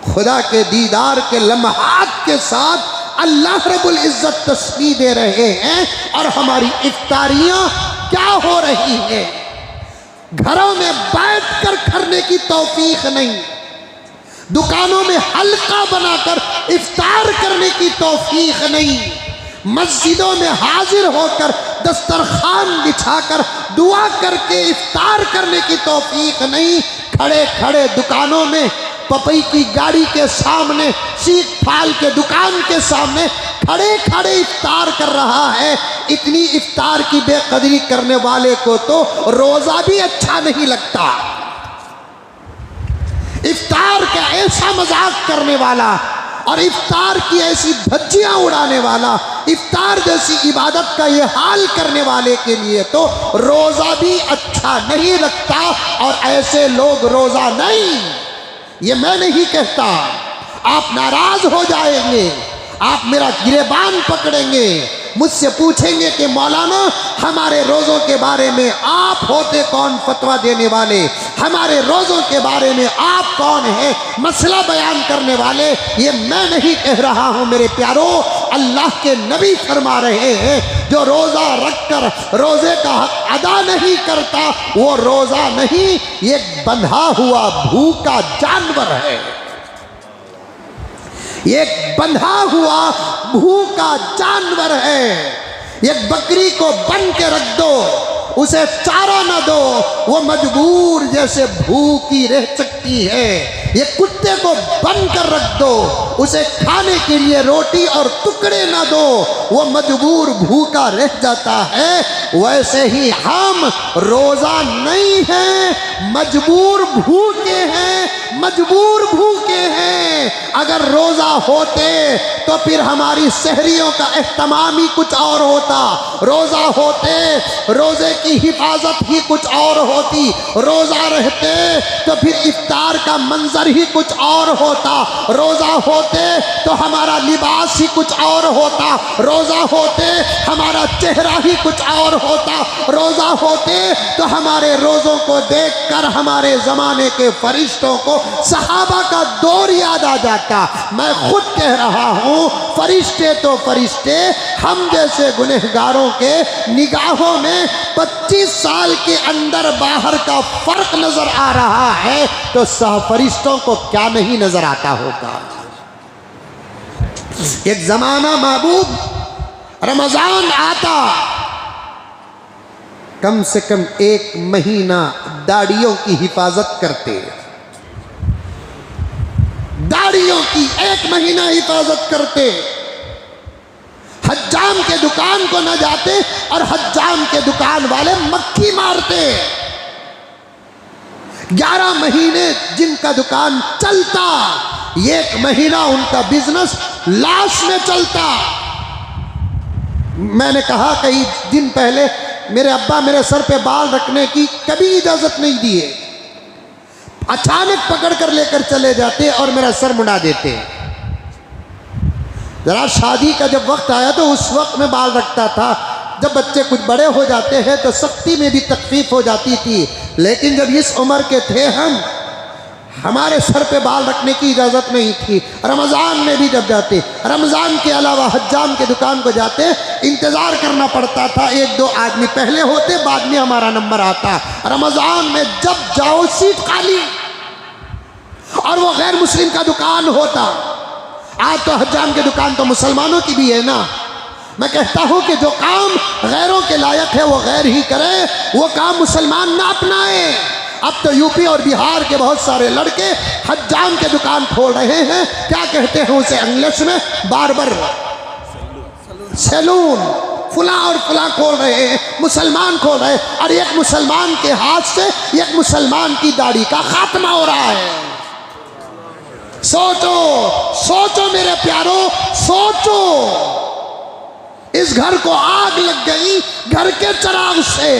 खुदा के दीदार के लम्हात के साथ अल्लाह रब्बुल इज्जत तस्बीह दे रहे हैं। और हमारी इफ्तारियां क्या हो रही है? घरों में बैठकर करने की तौफीक नहीं, दुकानों में हल्का बनाकर इफ्तार करने की तौफीक नहीं, मस्जिदों में हाजिर होकर दस्तरखान बिछाकर दुआ करके इफ्तार करने की तौफीक नहीं, खड़े खड़े दुकानों में पपई की गाड़ी के सामने, सीख फाल के दुकान के सामने खड़े खड़े इफ्तार कर रहा है। इतनी इफ्तार की बेकदरी करने वाले को तो रोजा भी अच्छा नहीं लगता। इफ्तार का ऐसा मजाक करने वाला और इफ्तार की ऐसी धज्जियां उड़ाने वाला, इफ्तार जैसी इबादत का ये हाल करने वाले के लिए तो रोजा भी अच्छा नहीं लगता। और ऐसे लोग रोजा नहीं, ये मैं नहीं कहता, आप नाराज हो जाएंगे, आप मेरा गिरेबान पकड़ेंगे, मुझसे पूछेंगे कि मौलाना हमारे रोज़ों के बारे में आप होते कौन फतवा देने वाले, हमारे रोज़ों के बारे में आप कौन है मसला बयान करने वाले। ये मैं नहीं कह रहा हूँ मेरे प्यारों, अल्लाह के नबी फरमा रहे हैं, जो रोज़ा रखकर रोज़े का हक अदा नहीं करता वो रोज़ा नहीं, ये बंधा हुआ भूखा जानवर है। एक बंधा हुआ भूखा जानवर है। एक बकरी को बन के रख दो, उसे चारा न दो, वो मजबूर जैसे भूखी रह सकती है। ये कुत्ते को बन कर रख दो, उसे खाने के लिए रोटी और टुकड़े न दो, वो मजबूर भूखा रह जाता है। वैसे ही हम रोजा नहीं हैं, मजबूर भूखे हैं, मजबूर भूखे हैं। अगर रोजा होते तो फिर हमारी सहरियों का एहतमाम ही कुछ और होता, रोजा होते रोजे की हिफाजत ही कुछ और होती, रोजा रहते तो फिर इफ्तार का मंजर ही कुछ और होता, रोजा होते तो हमारा लिबास ही कुछ और होता, रोजा होते हमारा चेहरा ही कुछ और होता, रोजा होते तो हमारे रोजों को देखकर हमारे जमाने के फरिश्तों को सहाबा का दौर याद आ जाता। मैं खुद कह रहा हूँ, फरिश्ते तो फरिश्ते, हम जैसे गुनहगारों के निगाहों में 25 साल के अंदर बाहर का फर्क नजर आ रहा है, तो फरिश्तों को क्या नहीं नजर आता होगा। एक जमाना महबूब, रमजान आता, कम से कम 1 महीना दाढ़ियों की हिफाजत करते, दाढ़ियों की 1 महीना हिफाजत करते, हज्जाम के दुकान को न जाते और हज्जाम के दुकान वाले मक्खी मारते। 11 महीने जिनका दुकान चलता, 1 महीना उनका बिजनेस लॉस में चलता। मैंने कहा कई दिन पहले मेरे अब्बा मेरे सर पे बाल रखने की कभी इजाजत नहीं दिए, अचानक पकड़ कर लेकर चले जाते और मेरा सर मुड़ा देते। जरा शादी का जब वक्त आया तो उस वक्त में बाल रखता था। जब बच्चे कुछ बड़े हो जाते हैं तो सख्ती में भी तकलीफ हो जाती थी, लेकिन जब इस उम्र के थे हम, हमारे सर पे बाल रखने की इजाज़त नहीं थी। रमज़ान में भी जब जाते, रमज़ान के अलावा हज्जाम के दुकान को जाते, इंतज़ार करना पड़ता था। 1-2 आदमी पहले होते, बाद में हमारा नंबर आता। रमज़ान में जब जाओ सीट खाली, और वो गैर मुस्लिम का दुकान होता। आज तो हज्जाम की दुकान तो मुसलमानों की भी है ना। मैं कहता हूँ कि जो काम गैरों के लायक है वो गैर ही करे, वो काम मुसलमान ना अपनाए। अब तो यूपी और बिहार के बहुत सारे लड़के हज्जाम के दुकान खोल रहे हैं। क्या कहते हैं उसे इंग्लिश में? बार्बर सैलून, फुला और फुला खोल रहे हैं, मुसलमान खोल रहे हैं। और एक मुसलमान के हाथ से एक मुसलमान की दाढ़ी का खात्मा हो रहा है। सोचो सोचो मेरे प्यारो, सोचो। इस घर को आग लग गई घर के चिराग से।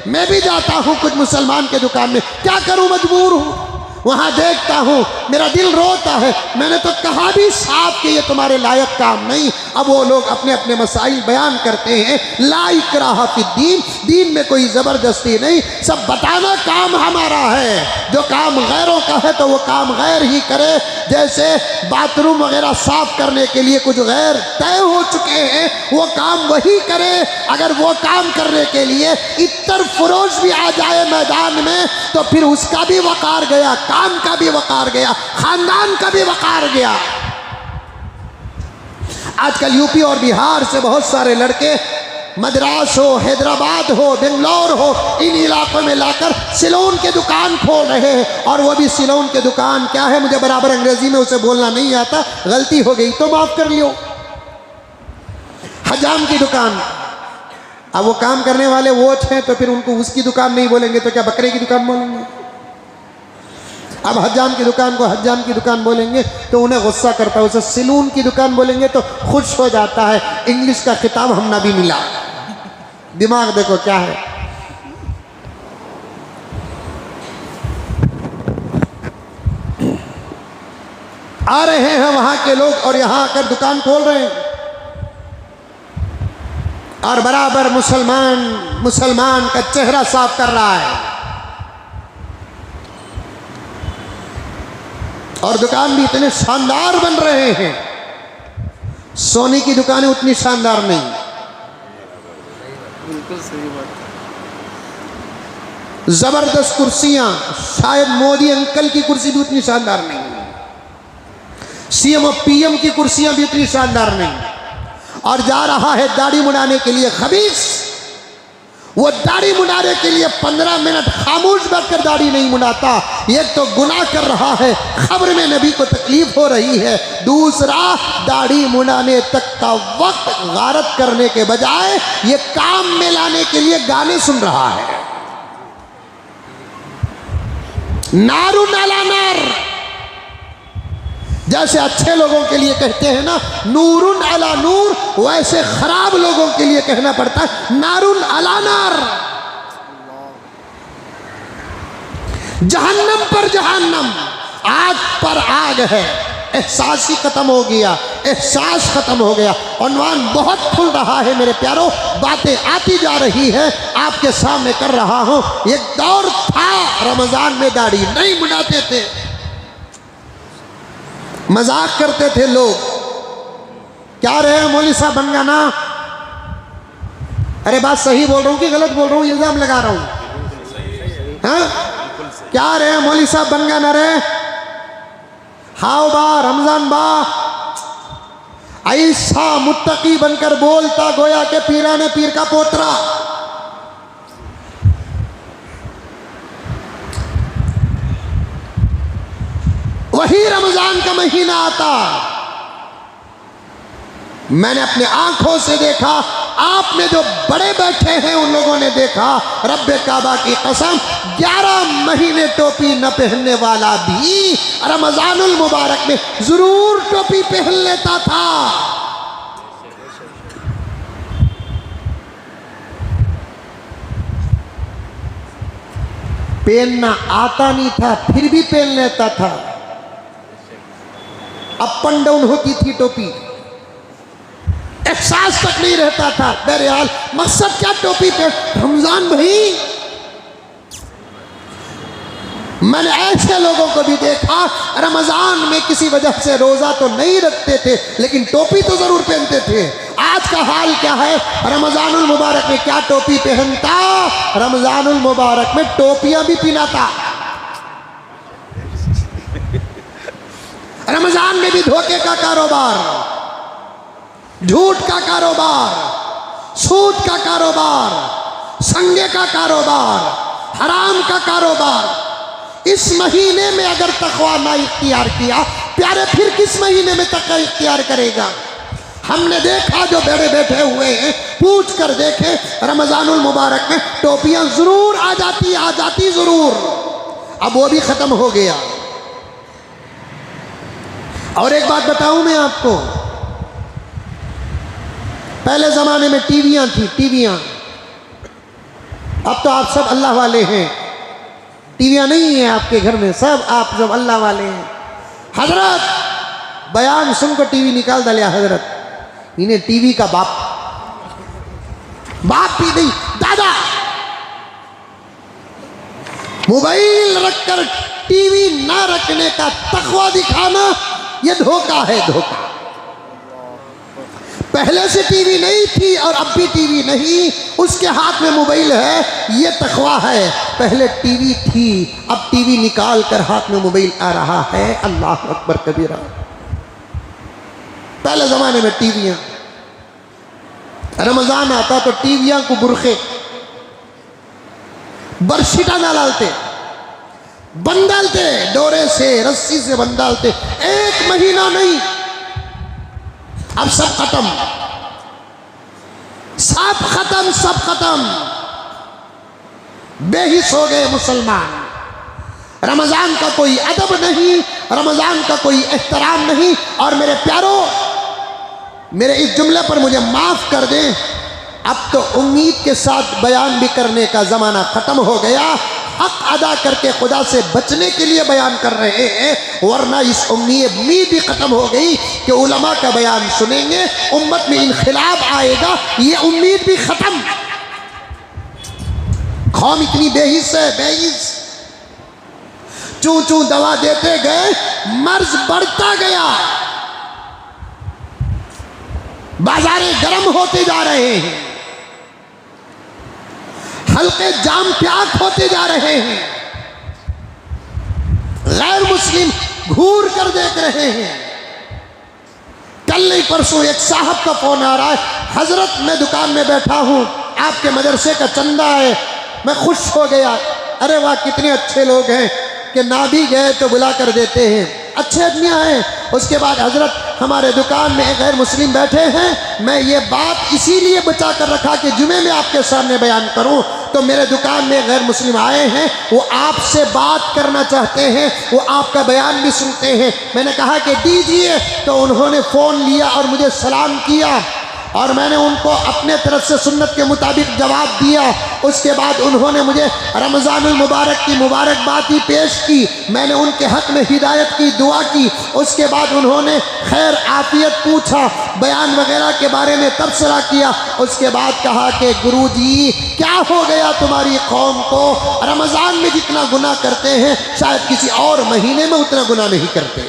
मैं भी जाता हूँ कुछ मुसलमान के दुकान में, क्या करूँ, मजबूर हूँ। वहाँ देखता हूँ मेरा दिल रोता है। मैंने तो कहा भी साफ कि ये तुम्हारे लायक काम नहीं। अब वो लोग अपने अपने मसाइल बयान करते हैं। ला इक्राहा फिद्दीन, दीन में कोई ज़बरदस्ती नहीं, सब बताना काम हमारा है। जो काम गैरों का है तो वो काम गैर ही करे। जैसे बाथरूम वगैरह साफ करने के लिए कुछ गैर तय हो चुके हैं, वो काम वही करे। अगर वो काम करने के लिए इतर फरोज भी आ जाए मैदान में तो फिर उसका भी वकार गया, काम का भी वकार गया, खानदान का भी वकार गया। आजकल यूपी और बिहार से बहुत सारे लड़के मद्रास हो, हैदराबाद हो, बेंगलोर हो, इन इलाकों में लाकर सिलोन के दुकान खोल रहे हैं। और वो भी सिलोन के दुकान क्या है, मुझे बराबर अंग्रेजी में उसे बोलना नहीं आता, गलती हो गई तो माफ कर लियो। हजाम की दुकान। अब वो काम करने वाले वो हैं तो फिर उनको उसकी दुकान नहीं बोलेंगे तो क्या बकरे की दुकान बोलेंगे? अब हज्जाम की दुकान को हज्जाम की दुकान बोलेंगे तो उन्हें गुस्सा करता है। उसे सिलून की दुकान बोलेंगे तो खुश हो जाता है। इंग्लिश का खिताब हम ना भी मिला। दिमाग देखो क्या है। आ रहे हैं वहां के लोग और यहां आकर दुकान खोल रहे हैं, और बराबर मुसलमान का चेहरा साफ कर रहा है। और दुकान भी इतने शानदार बन रहे हैं। सोनी की दुकानें उतनी शानदार नहीं। बिल्कुल सही बात है। जबरदस्त कुर्सियां, शायद मोदी अंकल की कुर्सी भी उतनी शानदार नहीं। सीएम और पीएम की कुर्सियां भी उतनी शानदार नहीं। और जा रहा है दाढ़ी मुड़ाने के लिए खबीस। वो दाढ़ी मुड़ाने के लिए 15 मिनट खामोश बैठकर दाढ़ी नहीं मुड़ाता। एक तो गुनाह कर रहा है, खबर में नबी को तकलीफ हो रही है। दूसरा, दाढ़ी मुड़ाने तक का वक्त गारत करने के बजाय ये काम में लाने के लिए गाने सुन रहा है। नारुन अला नार, जैसे अच्छे लोगों के लिए कहते हैं ना नूरुन अला नूर, वैसे खराब लोगों के लिए कहना पड़ता है नारुन अला नार। जहन्नम पर जहन्नम, आग पर आग है। एहसास ही खत्म हो गया, एहसास खत्म हो गया। उन्वान बहुत खुल रहा है मेरे प्यारों, बातें आती जा रही है, आपके सामने कर रहा हूं। एक दौर था रमजान में दाढ़ी नहीं मुड़ाते थे, मजाक करते थे लोग। क्या रहे मौलवी साहब बन गया ना? अरे बात सही बोल रहा हूँ कि गलत बोल रहा हूँ? इल्जाम लगा रहा हूँ। हाँ, क्या रहे मौलवी साहब बन गया ना रे? हाओ बा रमजान बा, ऐसा मुत्तकी बनकर बोलता गोया के पीरा ने पीर का पोतरा। वही रमजान का महीना आता, मैंने अपने आंखों से देखा आप में जो बड़े बैठे हैं उन लोगों ने देखा, रब्बे काबा की कसम, 11 महीने टोपी न पहनने वाला भी रमजानुल मुबारक में जरूर टोपी पहन लेता था। पहनना आता नहीं था फिर भी पहन लेता था। अप एंड डाउन होती थी टोपी, एहसास तक नहीं रहता था। बहरहाल मकसद क्या, टोपी पे रमजान भाई। मैंने ऐसे लोगों को भी देखा रमजान में किसी वजह से रोजा तो नहीं रखते थे लेकिन टोपी तो जरूर पहनते थे। आज का हाल क्या है, रमजानुल मुबारक में क्या टोपी पहनता, रमजानुल मुबारक में टोपियां भी पहनाता। रमजान में भी धोखे का कारोबार, झूठ का कारोबार, सूद का कारोबार, संगे का कारोबार, हराम का कारोबार। इस महीने में अगर तकवा ना इख्तियार किया, प्यारे फिर किस महीने में तकवा इख्तियार करेगा। हमने देखा जो बड़े बैठे हुए हैं, पूछ कर देखे, रमजानुल मुबारक में टोपियां जरूर आ जाती जरूर। अब वो भी खत्म हो गया। और एक बात बताऊं मैं आपको, पहले जमाने में टीवियां थी, टीवियां। अब तो आप सब अल्लाह वाले हैं, टीवियां नहीं है आपके घर में, सब आप सब अल्लाह वाले हैं। हजरत बयान सुनकर टीवी निकाल डालिया हजरत, इन्हें टीवी का बाप भी नहीं, दादा। मोबाइल रखकर टीवी ना रखने का तकवा दिखाना, यह धोखा है, धोखा। पहले से टीवी नहीं थी और अब भी टीवी नहीं, उसके हाथ में मोबाइल है, ये तकवा है। पहले टीवी थी, अब टीवी निकाल कर हाथ में मोबाइल आ रहा है। अल्लाह अकबर कबीरा। पहले जमाने में टीवियां, रमजान आता तो टीवियां को बुरखे बरसीटा ना डालते, बंधालते, डोरे से रस्सी से बंधालते। 1 महीना नहीं, अब सब खत्म, सब खत्म, सब खत्म। बेहिस हो गए मुसलमान। रमजान का कोई अदब नहीं, रमजान का कोई एहतराम नहीं। और मेरे प्यारों, मेरे इस जुमले पर मुझे माफ कर दें, अब तो उम्मीद के साथ बयान भी करने का ज़माना ख़त्म हो गया। हक अदा करके खुदा से बचने के लिए बयान कर रहे हैं, वरना इस उम्मीद भी ख़त्म हो गई कि उलमा का बयान सुनेंगे, उम्मत में इनखिलाफ आएगा, ये उम्मीद भी ख़त्म। कौम इतनी बेहिस है, बेहिस। चूं चूं दवा देते गए, मर्ज बढ़ता गया, बाजारें गर्म होते जा रहे हैं, हल्के जाम प्याक होते जा रहे हैं, गैर मुस्लिम घूर कर देख रहे हैं। कल नहीं परसों एक साहब का फोन आ रहा है, हजरत मैं दुकान में बैठा हूं, आपके मदरसे का चंदा है। मैं खुश हो गया, अरे वाह कितने अच्छे लोग हैं कि ना भी गए तो बुला कर देते हैं, अच्छे आदमियाँ हैं। उसके बाद हजरत हमारे दुकान में एक गैर मुस्लिम बैठे हैं, मैं ये बात इसीलिए बचा कर रखा कि जुमे में आपके सामने बयान करूं। तो मेरे दुकान में गैर मुस्लिम आए हैं, वो आपसे बात करना चाहते हैं, वो आपका बयान भी सुनते हैं। मैंने कहा कि दीजिए, तो उन्होंने फ़ोन लिया और मुझे सलाम किया और मैंने उनको अपने तरफ से सुन्नत के मुताबिक जवाब दिया। उसके बाद उन्होंने मुझे रमज़ानुल मुबारक की मुबारकबाद ही पेश की, मैंने उनके हक़ में हिदायत की दुआ की। उसके बाद उन्होंने खैर आफियत पूछा, बयान वगैरह के बारे में तबसरा किया। उसके बाद कहा कि गुरुजी क्या हो गया तुम्हारी कौम को, रमज़ान में जितना गुनाह करते हैं शायद किसी और महीने में उतना गुनाह नहीं करते।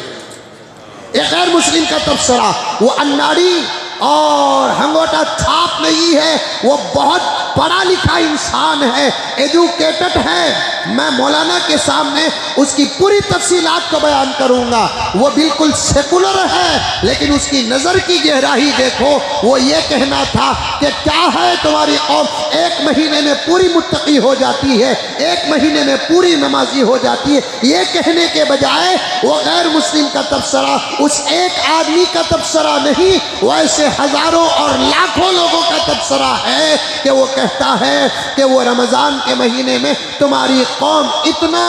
एक गैर मुस्लिम का तबसरा, वो अन्नाड़ी और हंगोटा छाप नहीं है, वो बहुत पढ़ा लिखा इंसान है, एजुकेटेड है। मैं मौलाना के सामने उसकी पूरी तफसीलात को बयान करूंगा। वो बिल्कुल सेकुलर है, लेकिन उसकी नज़र की गहराई देखो। वो ये कहना था कि क्या है तुम्हारी कौम 1 महीने में पूरी मुत्तकी हो जाती है, 1 महीने में पूरी नमाजी हो जाती है। ये कहने के बजाय वो गैर मुस्लिम का तबसरा उस एक आदमी का तबसरा नहीं, वैसे हजारों और लाखों लोगों का तबसरा है कि वो कहता है कि वो रमज़ान के महीने में तुम्हारी कौम इतना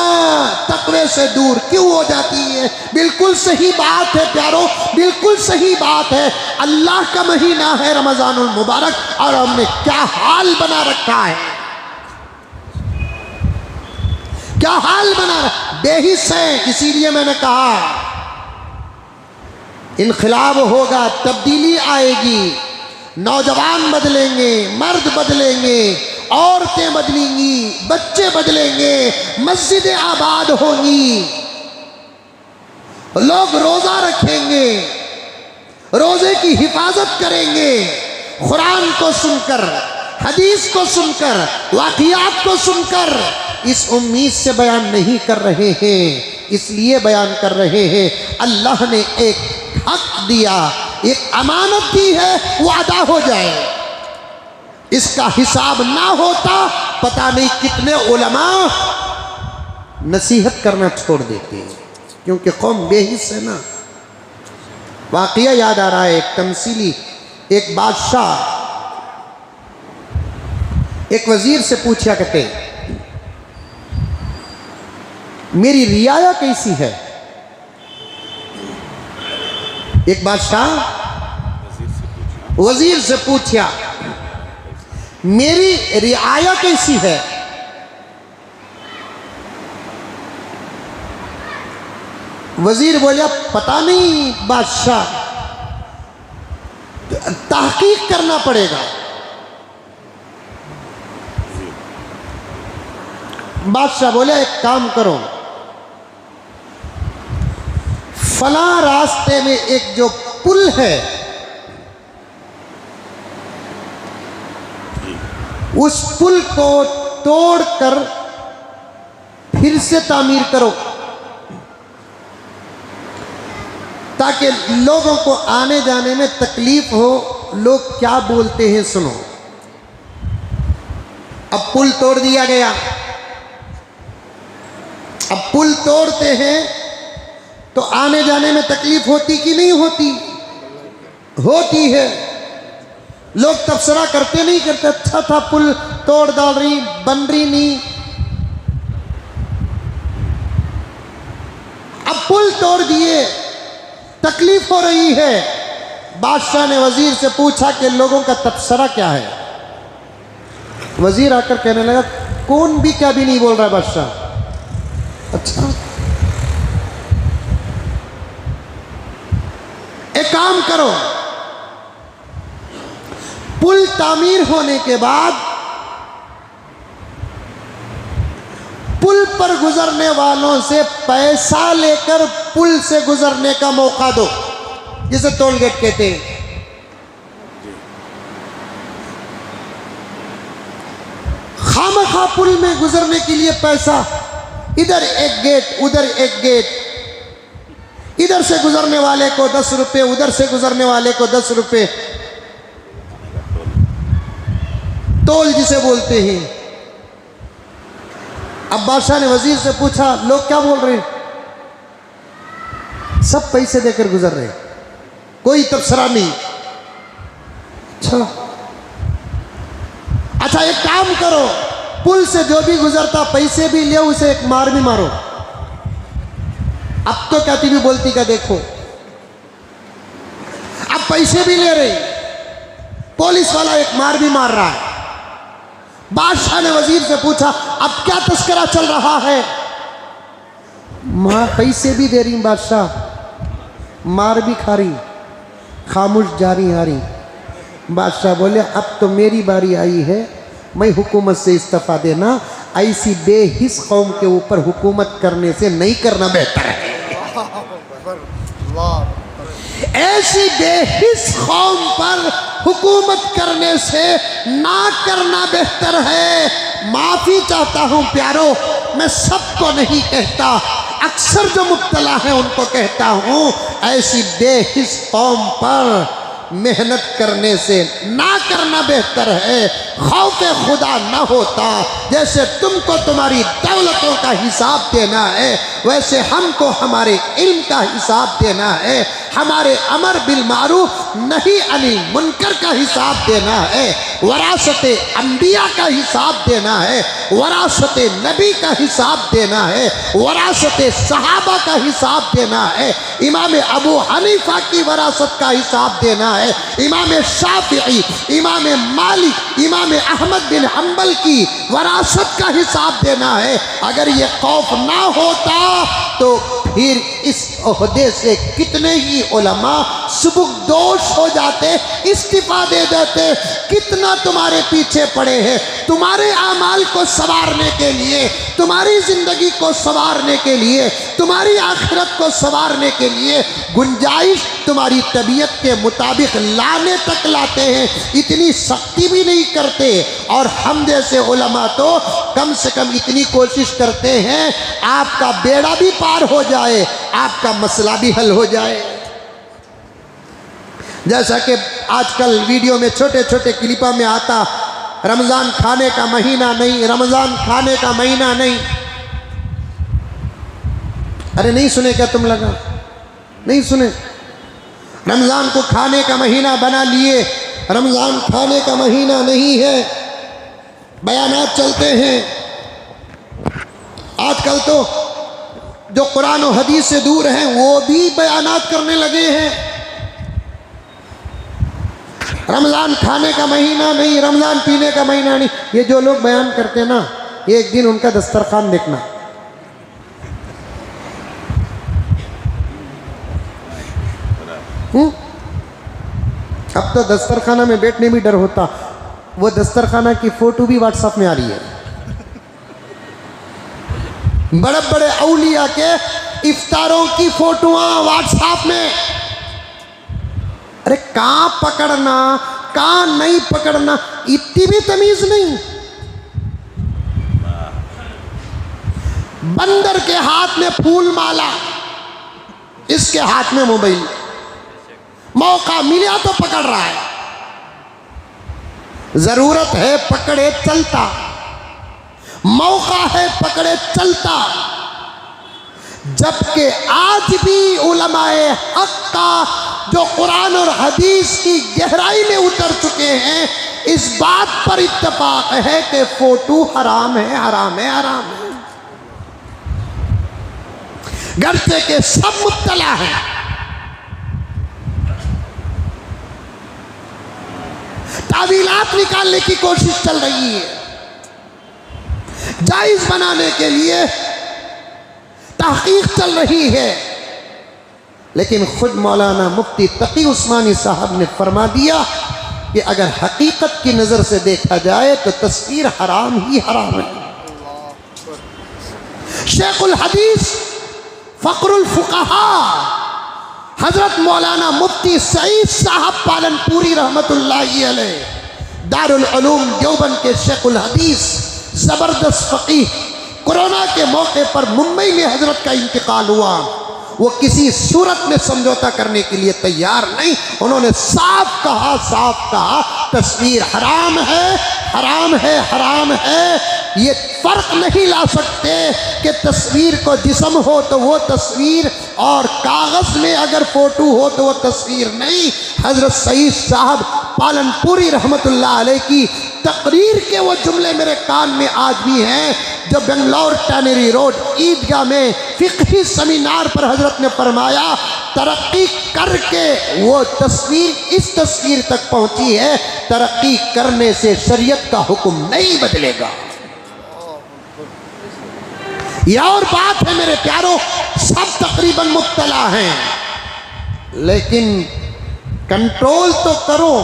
तकवे से दूर क्यों हो जाती है। बिल्कुल सही बात है प्यारो, बिल्कुल सही बात है। अल्लाह का महीना है रमज़ानुल मुबारक, और हमने क्या हाल बना रखा है, क्या हाल बना रखा, बेहिस है। इसीलिए मैंने कहा इनकलाब होगा, तब्दीली आएगी, नौजवान बदलेंगे, मर्द बदलेंगे, औरतें बदलेंगी, बच्चे बदलेंगे, मस्जिदें आबाद होंगी, लोग रोजा रखेंगे, रोजे की हिफाजत करेंगे, कुरान को सुनकर, हदीस को सुनकर, वाक़ियात को सुनकर। इस उम्मीद से बयान नहीं कर रहे हैं, इसलिए बयान कर रहे हैं अल्लाह ने एक हक दिया, एक अमानत दी है, वो अदा हो जाए। इसका हिसाब ना होता पता नहीं कितने उलमा नसीहत करना छोड़ देते हैं, क्योंकि कौम बेहिस है ना। वाक़या याद आ रहा है, एक तमसीली, एक बादशाह एक वजीर से पूछा करते मेरी रियाया कैसी है। एक बादशाह वजीर से पूछा मेरी रियाया कैसी है। वजीर बोला पता नहीं बादशाह, तहकीक करना पड़ेगा। बादशाह बोले एक काम करो, फला रास्ते में एक जो पुल है उस पुल को तोड़कर फिर से तामीर करो, ताकि लोगों को आने जाने में तकलीफ हो, लोग क्या बोलते हैं सुनो। अब पुल तोड़ दिया गया, अब पुल तोड़ते हैं तो आने जाने में तकलीफ होती कि नहीं होती? होती है। लोग तबसरा करते नहीं करते, अच्छा था पुल तोड़ डाल रही, बन रही नहीं। अब पुल तोड़ दिए, तकलीफ हो रही है। बादशाह ने वजीर से पूछा कि लोगों का तबसरा क्या है। वजीर आकर कहने लगा कौन भी क्या भी नहीं बोल रहा है बादशाह। अच्छा एक काम करो, पुल तामीर होने के बाद पुल पर गुजरने वालों से पैसा लेकर पुल से गुजरने का मौका दो, जिसे टोल गेट कहते हैं। खामखा पुल में गुजरने के लिए पैसा, इधर एक गेट उधर एक गेट, इधर से गुजरने वाले को 10 रुपये, उधर से गुजरने वाले को 10 रुपये, टोल जिसे बोलते हैं। अब बादशाह ने वजीर से पूछा लोग क्या बोल रहे हैं। सब पैसे देकर गुजर रहे, कोई तबसरा नहीं। अच्छा एक काम करो, पुल से जो भी गुजरता पैसे भी ले, उसे एक मार भी मारो। अब तो कहती भी बोलती का देखो, अब पैसे भी ले रहे, पुलिस वाला एक मार भी मार रहा है। बादशाह ने वजीर से पूछा अब क्या तस्करा चल रहा है। मां पैसे भी दे रही बादशाह, मार भी खा रही, खामोश जारी आ रही। बादशाह बोले अब तो मेरी बारी आई है, मैं हुकूमत से इस्तीफा देना, ऐसी बेहिस कौम के ऊपर हुकूमत करने से नहीं करना बेहतर है। ऐसी बेहिस कौम पर हुकूमत करने से ना करना बेहतर है। माफ़ी चाहता हूँ प्यारो, मैं सबको नहीं कहता, अक्सर जो मुब्तला हैं उनको कहता हूँ, ऐसी बेहिस कौम पर मेहनत करने से ना करना बेहतर है। खौफ खुदा न होता, जैसे तुमको तुम्हारी दौलतों का हिसाब देना है वैसे हमको हमारे इल्म का हिसाब देना है, हमारे अमर बिल मारूफ नहीं अनिल मुनकर का हिसाब देना है, वरासत अंबिया का हिसाब देना है, वरासत नबी का हिसाब देना है, वरासत सहाबा का हिसाब देना है, इमाम अबू हनीफा की वरासत का हिसाब देना है, इमाम शाफिई, इमाम मालिक, इमाम अहमद बिन हम्बल की वरासत का हिसाब देना है। अगर ये खौफ ना होता तो फिर इस ओहदे से कितने ही उलमा सुबुकदोश हो जाते, इस्तीफा दे देते। कितना तुम्हारे पीछे पड़े हैं, तुम्हारे आमाल को संवारने के लिए, तुम्हारी ज़िंदगी को संवारने के लिए, तुम्हारी आखिरत को संवारने के लिए गुंजाइश तुम्हारी तबीयत के मुताबिक लाने तक लाते हैं, इतनी सख्ती भी नहीं करते। और हम जैसे उलमा तो कम से कम इतनी कोशिश करते हैं आपका बेड़ा भी पार हो जाए, आपका मसला भी हल हो जाए। जैसा कि आजकल वीडियो में छोटे छोटे क्लिपा में आता, रमज़ान खाने का महीना नहीं, रमज़ान खाने का महीना नहीं। अरे नहीं सुने क्या तुम लगा? नहीं सुने? रमज़ान को खाने का महीना बना लिए, रमज़ान खाने का महीना नहीं है। बयानात चलते हैं आजकल, तो जो कुरान और हदीस से दूर हैं वो भी बयानात करने लगे हैं। रमज़ान खाने का महीना नहीं, रमज़ान पीने का महीना नहीं। ये जो लोग बयान करते ना, ये एक दिन उनका दस्तरखान देखना। अब तो दस्तरखाना में बैठने में डर होता, वो दस्तरखाना की फोटो भी व्हाट्सएप में आ रही है। बड़े बड़े औलिया के इफ्तारों की फोटोआं व्हाट्सएप में। अरे कहाँ पकड़ना कहाँ नहीं पकड़ना, इतनी भी तमीज नहीं। बंदर के हाथ में फूल माला, इसके हाथ में मोबाइल। मौका मिला तो पकड़ रहा है, जरूरत है पकड़े चलता, मौका है पकड़े चलता। जबकि आज भी उलमाए हक का जो कुरान और हदीस की गहराई में उतर चुके हैं, इस बात पर इत्तेफाक है कि फोटो हराम है, हराम है, हराम है। गर्चे के सब मुब्तला हैं। तावीलात निकालने की कोशिश चल रही है, जायज बनाने के लिए तहकीक चल रही है। लेकिन खुद मौलाना मुफ्ती तकी उस्मानी साहब ने फरमा दिया कि अगर हकीकत की नज़र से देखा जाए तो तस्वीर हराम ही हराम है। शेखुल हदीस फ़ख्रुल फुक़हा हज़रत मौलाना मुफ्ती सईद साहब पालनपुरी रहमतुल्लाहि अलैह, दारुल उलूम देवबंद के शेखुल हदीस, ज़बरदस्त फ़क़ीह। कोरोना के मौके पर मुंबई में हज़रत का इंतकाल हुआ, वो किसी सूरत में समझौता करने के लिए तैयार नहीं। उन्होंने साफ कहा तस्वीर हराम है, हराम है, हराम है। ये फ़र्क नहीं ला सकते कि तस्वीर को जिस्म हो तो वो तस्वीर, और कागज़ में अगर फ़ोटो हो तो वो तस्वीर नहीं। हज़रत सईद साहब पालनपुरी रहमतुल्लाह अलैह की तकरीर के वो जुमले मेरे कान में आज भी हैं, जो बेंगलोर टैनरी रोड ईदगाह में फ़िक़ही सेमिनार पर हज़रत ने फरमाया, तरक्की करके वो तस्वीर इस तस्वीर तक पहुँची है, तरक्की करने से शरीयत का हुक्म नहीं बदलेगा। यह और बात है मेरे प्यारों, सब तकरीबन मुब्तला हैं, लेकिन कंट्रोल तो करो।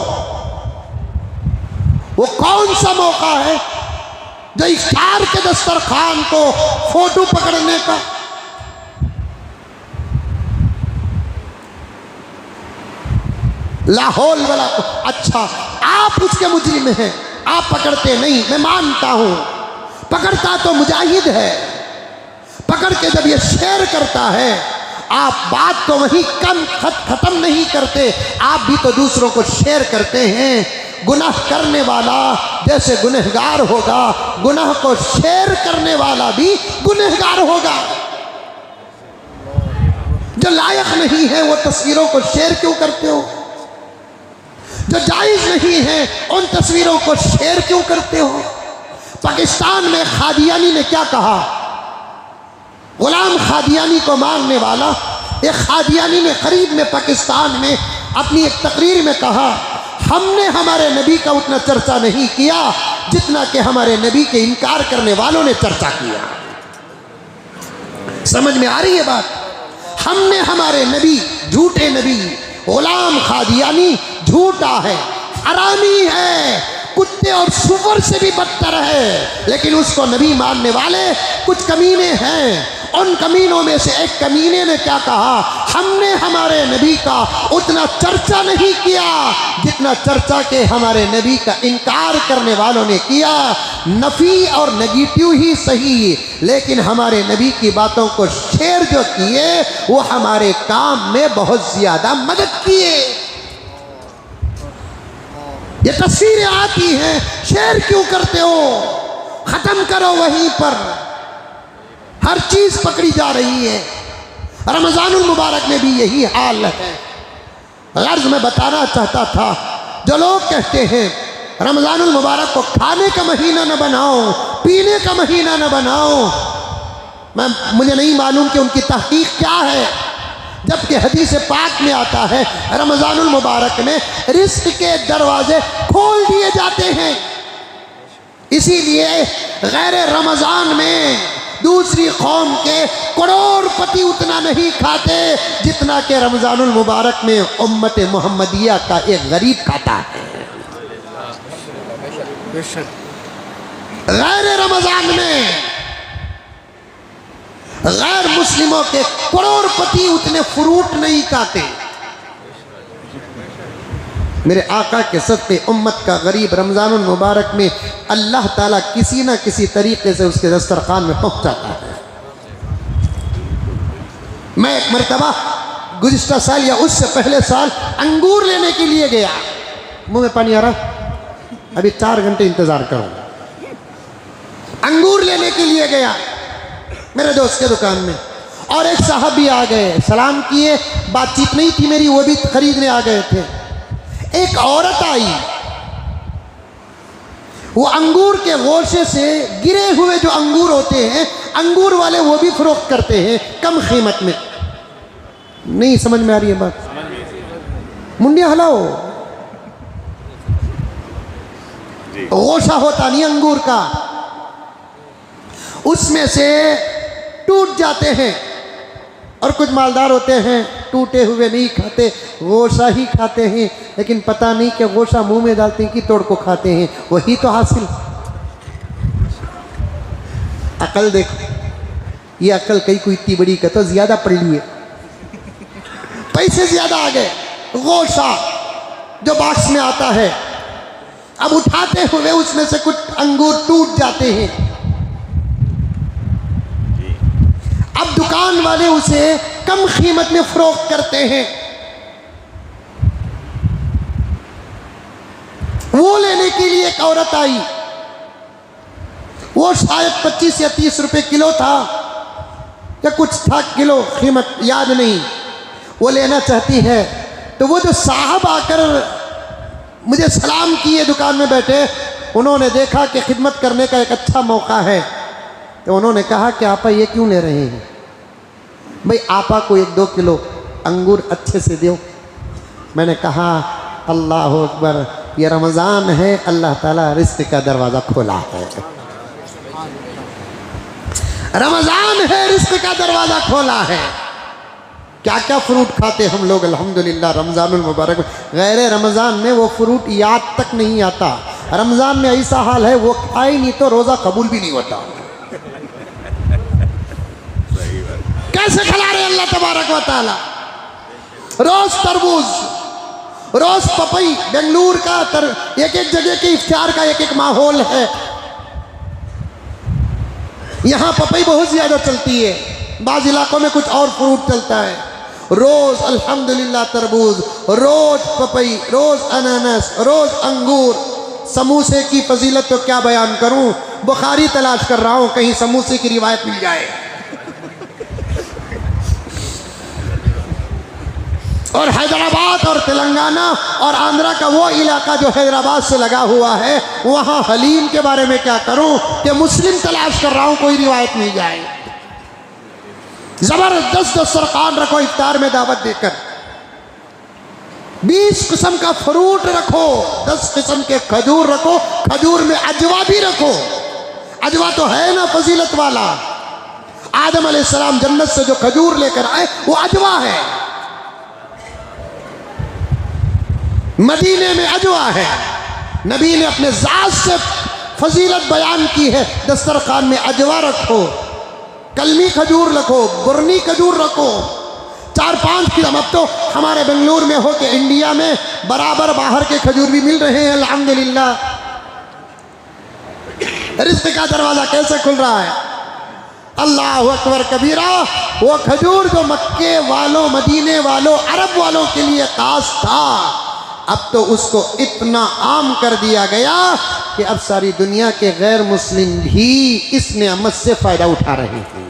वो कौन सा मौका है जो इफ्तार के दस्तरखान को फोटो पकड़ने का? लाहौल वाला। अच्छा, आप उसके मुजरिम हैं, आप पकड़ते नहीं, मैं मानता हूं। पकड़ता तो मुजाहिद है, पकड़ के जब ये शेर करता है, आप बात तो वहीं खत्म नहीं करते, आप भी तो दूसरों को शेर करते हैं। गुनाह करने वाला जैसे गुनहगार होगा, गुनाह को शेर करने वाला भी गुनहगार होगा। जो लायक नहीं है वो तस्वीरों को शेर क्यों करते हो? जो जायज नहीं है उन तस्वीरों को शेर क्यों करते हो? पाकिस्तान में खादियानी ने क्या कहा? गुलाम खादियानी को मारने वाला एक खादियानी ने करीब में पाकिस्तान में अपनी एक तकरीर में कहा, हमने हमारे नबी का उतना चर्चा नहीं किया जितना कि हमारे नबी के इनकार करने वालों ने चर्चा किया। समझ में आ रही है बात? हमने हमारे नबी, झूठे नबी गुलाम खादियानी झूठा है, हरामी है, कुत्ते और सुअर से भी बदतर है, लेकिन उसको नबी मानने वाले कुछ कमीने हैं। उन कमीनों में से एक कमीने ने क्या कहा? हमने हमारे नबी का उतना चर्चा नहीं किया जितना चर्चा के हमारे नबी का इनकार करने वालों ने किया। नफी और नेगेटिव ही सही, लेकिन हमारे नबी की बातों को शेर जो किए वो हमारे काम में बहुत ज्यादा मदद किए। ये तस्वीरें आती हैं, शेर क्यों करते हो? खत्म करो वहीं पर। हर चीज पकड़ी जा रही है। रमजानुल मुबारक में भी यही हाल है। गर्ज में बताना चाहता था, जो लोग कहते हैं रमजानुल मुबारक को खाने का महीना न बनाओ, पीने का महीना न बनाओ, मुझे नहीं मालूम कि उनकी तहकीक क्या है, जबकि हदीस पाक में आता है रमजानुल मुबारक में रिस्क के दरवाजे खोल दिए जाते हैं। इसीलिए गैर रमजान में दूसरी कौम के करोड़पति उतना नहीं खाते जितना कि रमजानुल मुबारक में उम्मत मोहम्मदिया का एक गरीब खाता है। गैर रमजान में गैर मुस्लिमों के करोड़पति उतने फ्रूट नहीं खाते। मेरे आका के सदक़े उम्मत का गरीब रमज़ानुल मुबारक में अल्लाह ताला किसी ना किसी तरीके से उसके दस्तरखान में पहुंचाता है। मैं एक मरतबा गुज़िश्ता साल या उससे पहले साल अंगूर लेने के लिए गया। मुंह में पानी आ रहा, अभी 4 घंटे इंतज़ार करूँ। अंगूर लेने के लिए गया मेरे दोस्त के दुकान में, और एक साहब भी आ गए, सलाम किए, बातचीत नहीं थी मेरी, वो भी खरीदने आ गए थे। एक औरत आई, वो अंगूर के गोशे से गिरे हुए जो अंगूर होते हैं, अंगूर वाले वो भी फरोख्त करते हैं कम कीमत में। नहीं समझ में आ रही है बात? मुंडिया हलाओ। गोशा होता नहीं अंगूर का, उसमें से टूट जाते हैं, और कुछ मालदार होते हैं टूटे हुए नहीं खाते, गोशा ही खाते हैं, लेकिन पता नहीं कि गोशा मुंह में डालते हैं कि तोड़ को खाते हैं। वही तो हासिल। अकल देखो, ये अकल कई कोई इतनी बड़ी का तो ज्यादा पढ़ लिए, पैसे ज्यादा आ गए। गोशा जो बॉक्स में आता है, अब उठाते हुए उसमें से कुछ अंगूर टूट जाते हैं। अब दुकान वाले उसे कम कीमत में फरोख्त करते हैं। वो लेने के लिए एक औरत आई, वो शायद 25 या 30 रुपए किलो था या कुछ था किलो, कीमत याद नहीं। वो लेना चाहती है, तो वो जो साहब आकर मुझे सलाम किए दुकान में बैठे, उन्होंने देखा कि खिदमत करने का एक अच्छा मौका है, तो उन्होंने कहा कि आपा ये क्यों ले रहे हैं? भाई आपा को 1-2 किलो अंगूर अच्छे से दो। मैंने कहा अल्लाह अकबर, ये रमज़ान है, अल्लाह ताला रिज़्क़ का दरवाज़ा खोला है। रमज़ान है, रिज़्क़ का दरवाज़ा खोला है। क्या क्या फ्रूट खाते हम लोग अल्हम्दुलिल्लाह रमज़ानुल मुबारक में। गैर रमज़ान में वो फ्रूट याद तक नहीं आता। रमज़ान में ऐसा हाल है, वो खाए नहीं तो रोज़ा कबूल भी नहीं होता। कैसे खिला रहे अल्लाह तबारक व तआला? रोज तरबूज, रोज पपई बेंगलुरु का एक एक जगह के इफ्तार का एक एक माहौल है। यहाँ पपई बहुत ज्यादा चलती है, बाज़ इलाकों में कुछ और फ्रूट चलता है। रोज अल्हम्दुलिल्लाह तरबूज, रोज पपई, रोज अनानस, रोज अंगूर। समोसे की फजीलत तो क्या बयान करूं, बुखारी तलाश कर रहा हूं कहीं समोसे की रिवायत मिल जाए। और हैदराबाद और तेलंगाना और आंध्रा का वो इलाका जो हैदराबाद से लगा हुआ है, वहां हलीम के बारे में क्या करूं कि मुस्लिम तलाश कर रहा हूं कोई रिवायत मिल जाए। जबरदस्त दस्तरखान रखो इफ्तार में दावत देकर, 20 किस्म का फ्रूट रखो, 10 किस्म के खजूर रखो, खजूर में अजवा भी रखो। अजवा तो है ना फजीलत वाला, आदम अलैहिस्सलाम जन्नत से जो खजूर लेकर आए वो अजवा है। मदीने में अजवा है, नबी ने अपने ज़ात से फजीलत बयान की है। दस्तरखान में अजवा रखो, कलमी खजूर रखो, बुरनी खजूर रखो, 4-5 किस्म। अब तो हमारे बेंगलुरु में हो के इंडिया में बराबर बाहर के खजूर भी मिल रहे हैं अल्हम्दुलिल्लाह। रिज़्क़ का दरवाज़ा कैसे खुल रहा है, अल्लाहु अकबर कबीरा। वो खजूर जो मक्के वालों, मदीने वालों, अरब वालों के लिए खास था, अब तो उसको इतना आम कर दिया गया कि अब सारी दुनिया के गैर मुस्लिम भी इस नेमत से फ़ायदा उठा रहे हैं।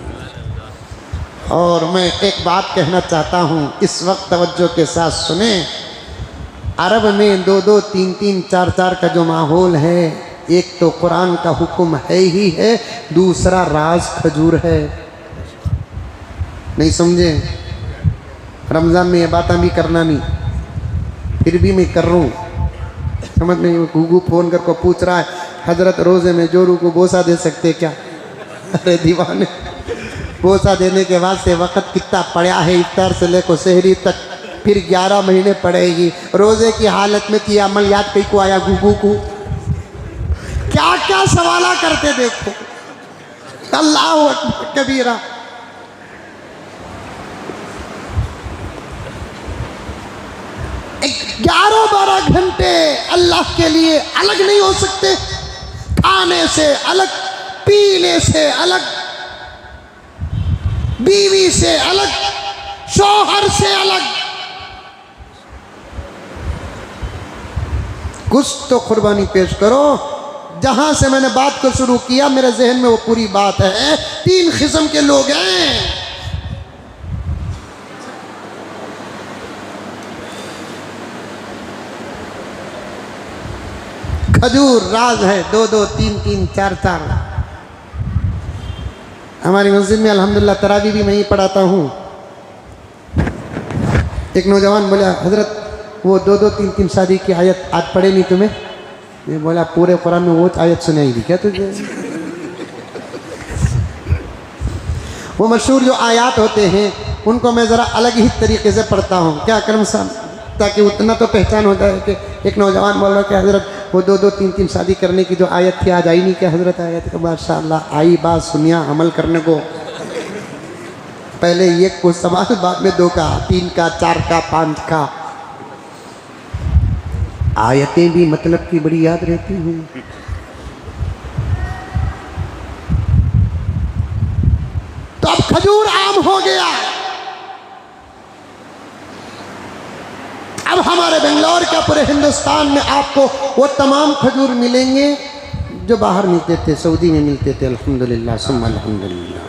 और मैं एक बात कहना चाहता हूँ, इस वक्त तवज्जो के साथ सुने। अरब में 2-2, 3-3, 4-4 का जो माहौल है, एक तो कुरान का हुक्म है ही है, दूसरा राज खजूर है। नहीं समझे? रमज़ान में ये बात भी करना नहीं, फिर भी मैं कर रहा हूँ, समझ में। गुगू फ़ोन करके पूछ रहा है, हजरत रोज़े में जोरू को बोसा दे सकते क्या? अरे दीवाने, बोसा देने के बाद से वक़्त कितना पड़ा है, इफ्तार से लेकर सहरी तक, फिर 11 महीने पड़ेगी। रोज़े की हालत में किया अमल याद कहीं को आया गुगू को, क्या क्या सवाला करते देखो। अल्लाहु अकबर कबीरा। एक 11-12 घंटे अल्लाह के लिए अलग नहीं हो सकते, खाने से अलग, पीने से अलग, बीवी से अलग, शौहर से अलग। कुछ तो कुर्बानी पेश करो। जहां से मैंने बात को शुरू किया मेरे जहन में वो पूरी बात है। 3 किस्म के लोग हैं। खजूर राज है, 2-2, 3-3, 4-4। हमारी मस्जिद में अल्हम्दुलिल्लाह तरावी भी मैं ही पढ़ाता हूँ। एक नौजवान बोला, हजरत वो 2-2, 3-3 शादी की आयत आज पढ़े नहीं तुम्हें? मैं बोला पूरे कुरान में वो आयत सुनाई दी क्या तुझे? वो मशहूर जो आयात होते हैं उनको मैं ज़रा अलग ही तरीके से पढ़ता हूँ। क्या करम साहब, ताकि उतना तो पहचान हो जाए कि एक नौजवान बोल रहा कि हजरत वो 2-2, 3-3 शादी करने की जो आयत थी आज आई नहीं क्या हजरत? आयत का माशाअल्लाह आई, बात सुनिया अमल करने को। पहले एक को सवाल, बाद में 2 का, 3 का, 4 का, 5 का। आयतें भी मतलब की बड़ी याद रहती हैं। तो अब खजूर आम हो गया। अब हमारे बेंगलोर का पूरे हिंदुस्तान में आपको वो तमाम खजूर मिलेंगे जो बाहर मिलते थे, सऊदी में मिलते थे। अल्हम्दुलिल्लाह सुम्मा अल्हम्दुलिल्लाह।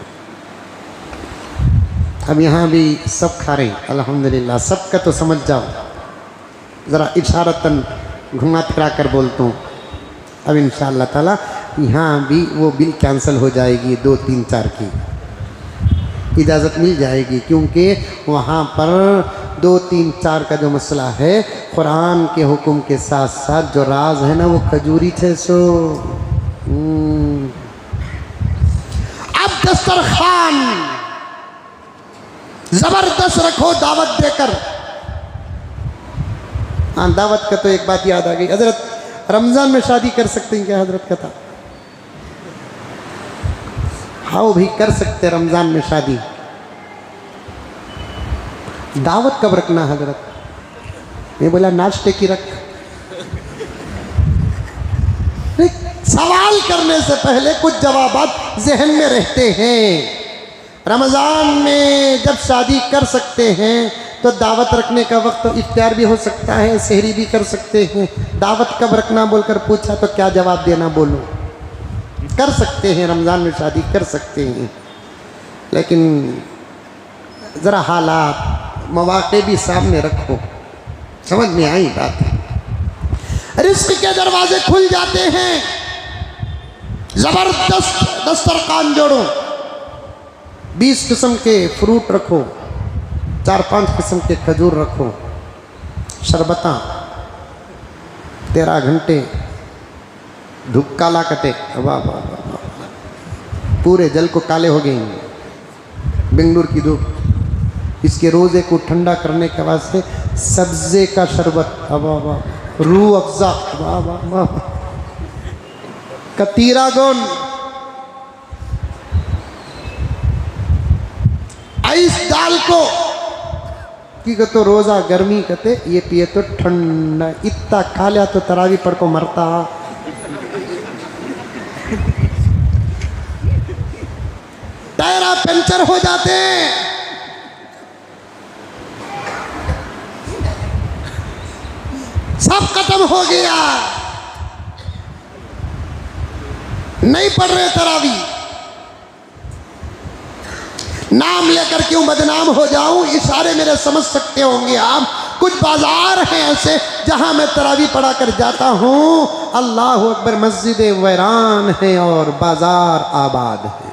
अब यहाँ भी सब खा रहे हैं अल्हम्दुलिल्लाह। सबका तो समझ जाओ, ज़रा इशारतन घुमा फिरा कर बोलता हूँ। अब इंशाअल्लाह ताला यहाँ भी वो बिल कैंसिल हो जाएगी, 2, 3, 4 की इजाज़त मिल जाएगी, क्योंकि वहाँ पर 2, 3, 4 का जो मसला है, कुरान के हुक्म के साथ साथ जो राज है ना वो खजूरी थे। सो अब दस्तरखान जबरदस्त रखो दावत देकर। हाँ, दावत का तो एक बात याद आ गई, हजरत रमज़ान में शादी कर सकते हैं क्या? हजरत का था, हाँ वो भी कर सकते रमज़ान में शादी। दावत कब रखना हजरत? मैं बोला नाश्ते की रख। सवाल करने से पहले कुछ जवाबात जहन में रहते हैं। रमज़ान में जब शादी कर सकते हैं तो दावत रखने का वक्त तो इफ्तार भी हो सकता है, सहरी भी कर सकते हैं। दावत कब रखना बोलकर पूछा तो क्या जवाब देना बोलो। कर सकते हैं, रमज़ान में शादी कर सकते हैं, लेकिन ज़रा हालात मौक़े भी सामने रखो। समझ में आई बात। रिस्क के दरवाजे खुल जाते हैं। ज़बरदस्त दस्तरखान जोड़ो, 20 किस्म के फ्रूट रखो, 4-5 किस्म के खजूर रखो, शरबता 13 घंटे धूप काला कटे। वाह वाह वाह, पूरे जल को काले हो गए बेंगलुरु की धूप। इसके रोज़े को ठंडा करने के वास्ते सब्ज़े का शरबत, वाह वाह, रूह अफ़ज़ा, वाह वाह वाह, कतीरा गोन, आइस डाल को की तो रोज़ा गर्मी कहते ये पिए तो ठंडा। इतना खा लिया तो तरावी पढ़ को मरता। टायरा पंचर हो जाते, सब खत्म हो गया, नहीं पढ़ रहे तरावी। नाम लेकर क्यों बदनाम हो जाऊं, इशारे मेरे समझ सकते होंगे आप। कुछ बाजार हैं ऐसे जहां मैं तरावी पढ़ा कर जाता हूं, अल्लाह अकबर, मस्जिदें वैरान हैं और बाजार आबाद है।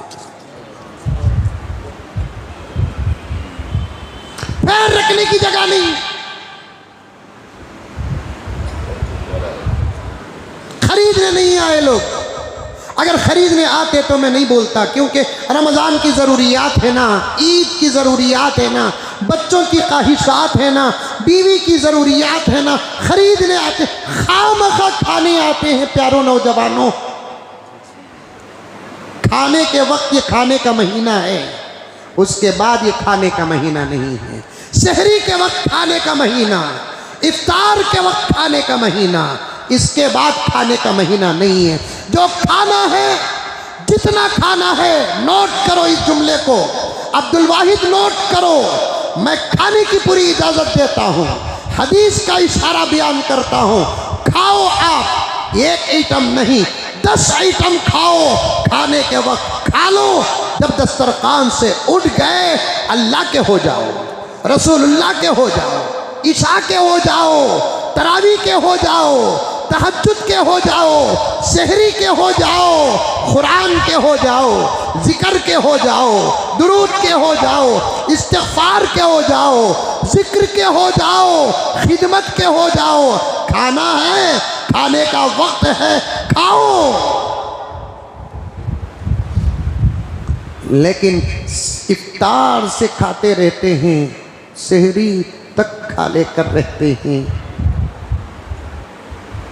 पैर रखने की जगह नहीं, खरीदने नहीं आए लोग। अगर खरीदने आते तो मैं नहीं बोलता, क्योंकि रमज़ान की ज़रूरियात है ना, ईद की ज़रूरियात है ना, बच्चों की ख्वाहिशात है ना, बीवी की ज़रूरियात है ना। खरीदने आते, खामखा खाने आते हैं। प्यारों नौजवानों, खाने के वक्त ये खाने का महीना है, उसके बाद ये खाने का महीना नहीं है। सहरी के वक्त खाने का महीना, इफ्तार के वक्त खाने का महीना, इसके बाद खाने का महीना नहीं है। जो खाना है, जितना खाना है, नोट करो इस जुमले को, अब्दुल वाहिद नोट करो। मैं खाने की पूरी इजाज़त देता हूँ, हदीस का इशारा बयान करता हूँ। खाओ आप, एक आइटम नहीं 10 आइटम खाओ। खाने के वक्त खा लो, जब दस्तरखान से उठ गए अल्लाह के हो जाओ, रसूलुल्लाह के हो जाओ, ईशा के हो जाओ, तरावी के हो जाओ, तहज्जुद के हो जाओ, सहरी के हो जाओ, कुरान के हो जाओ, जिक्र के हो जाओ, दुरूद के हो जाओ, इस्तिग़फ़ार के हो जाओ, जिक्र के हो जाओ, खिदमत के हो जाओ। खाना है, खाने का वक्त है, खाओ। लेकिन इफ्तार से खाते रहते हैं, सहरी तक खा लेकर रहते हैं।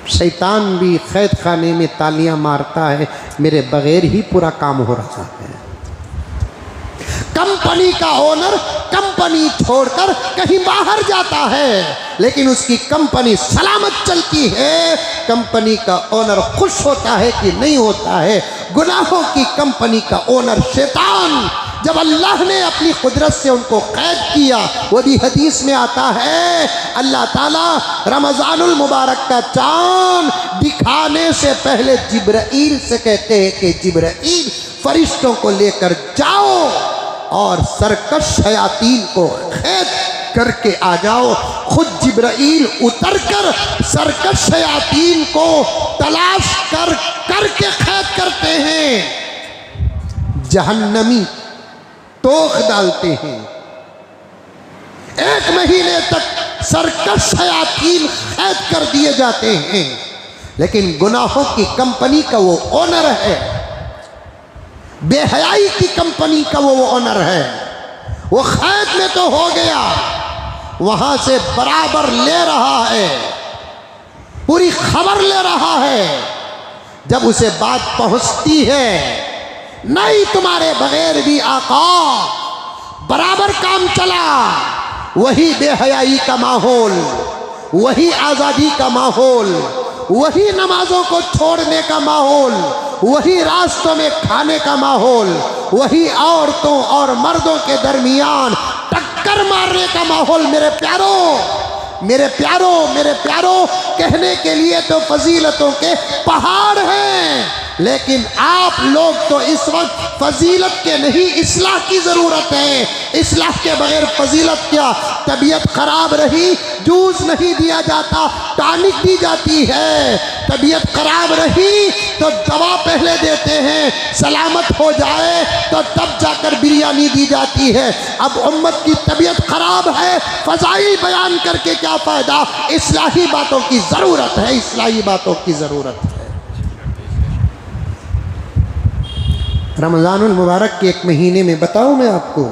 शैतान भी क़ैद खाने में तालियां मारता है, मेरे बगैर ही पूरा काम हो रहा है। कंपनी का ओनर कंपनी छोड़कर कहीं बाहर जाता है, लेकिन उसकी कंपनी सलामत चलती है। कंपनी का ओनर खुश होता है कि नहीं होता है? गुनाहों की कंपनी का ओनर शैतान। जब अल्लाह ने अपनी कुदरत से उनको कैद किया, वो भी हदीस में आता है, अल्लाह ताला रमज़ानुल मुबारक का चाँद दिखाने से पहले जिब्राईल से कहते हैं कि जिब्राईल फरिश्तों को लेकर जाओ और सरकश शयातीन को कैद करके आ जाओ। खुद जिब्राईल उतरकर सरकश शयातीन को तलाश करके कैद करते हैं, जहन्नमी तोख डालते हैं। 1 महीने तक सरकश शयातीन कैद कर दिए जाते हैं, लेकिन गुनाहों की कंपनी का वो ओनर है, बेहयाई की कंपनी का वो ओनर है। वो कैद में तो हो गया, वहां से बराबर ले रहा है, पूरी खबर ले रहा है। जब उसे बात पहुंचती है, नहीं तुम्हारे बगैर भी आका बराबर काम चला, वही बेहयाई का माहौल, वही आज़ादी का माहौल, वही नमाजों को छोड़ने का माहौल, वही रास्तों में खाने का माहौल, वही औरतों और मर्दों के दरमियान टक्कर मारने का माहौल। मेरे प्यारों, मेरे प्यारों, मेरे प्यारों, कहने के लिए तो फजीलतों के पहाड़ हैं, लेकिन आप लोग तो इस वक्त फजीलत के नहीं, इस्लाह की ज़रूरत है। इस्लाह के बगैर फजीलत क्या? तबीयत खराब रही, जूस नहीं दिया जाता, टॉनिक दी जाती है। तबीयत खराब रही तो दवा पहले देते हैं, सलामत हो जाए तो तब जाकर बिरयानी दी जाती है। अब उम्मत की तबीयत खराब है, फजाइल बयान करके क्या फ़ायदा? इस्लाही बातों की ज़रूरत है, इस्लाही बातों की ज़रूरत है। रमज़ानुल मुबारक के एक महीने में बताऊं मैं आपको,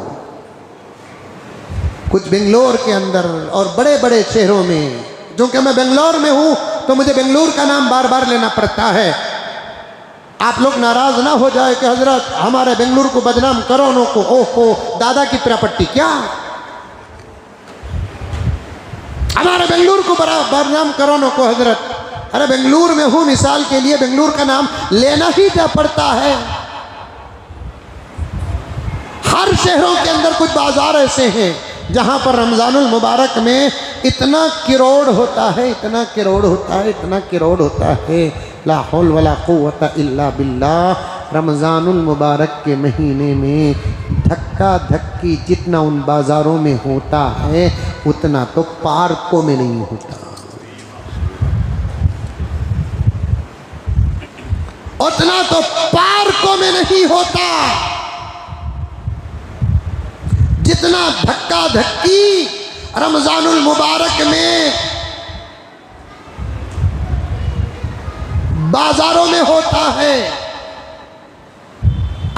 कुछ बेंगलोर के अंदर और बड़े बड़े शहरों में, क्योंकि मैं बेंगलोर में हूं तो मुझे बेंगलोर का नाम बार बार लेना पड़ता है। आप लोग नाराज ना हो जाए कि हजरत हमारे बेंगलुरु को बदनाम करो नो को, ओहो दादा की प्रॉपर्टी क्या, हमारे बेंगलुरु को बदनाम करो नो को हजरत। अरे बेंगलुरु में हूं, मिसाल के लिए बेंगलुरु का नाम लेना ही क्या पड़ता है। हर शहरों के अंदर कुछ बाजार ऐसे हैं जहां पर रमज़ानुल मुबारक में इतना किरोड़ होता है, इतना किरोड़ होता है, इतना किरोड़ होता है, ला हौल वला कुव्वता इल्ला बिल्लाह। रमज़ानुल मुबारक के महीने में धक्का धक्की जितना उन बाज़ारों में होता है उतना तो पार्कों में नहीं होता, उतना तो पार्कों में नहीं होता। जितना धक्का धक्की रमज़ानुल मुबारक में बाजारों में होता है।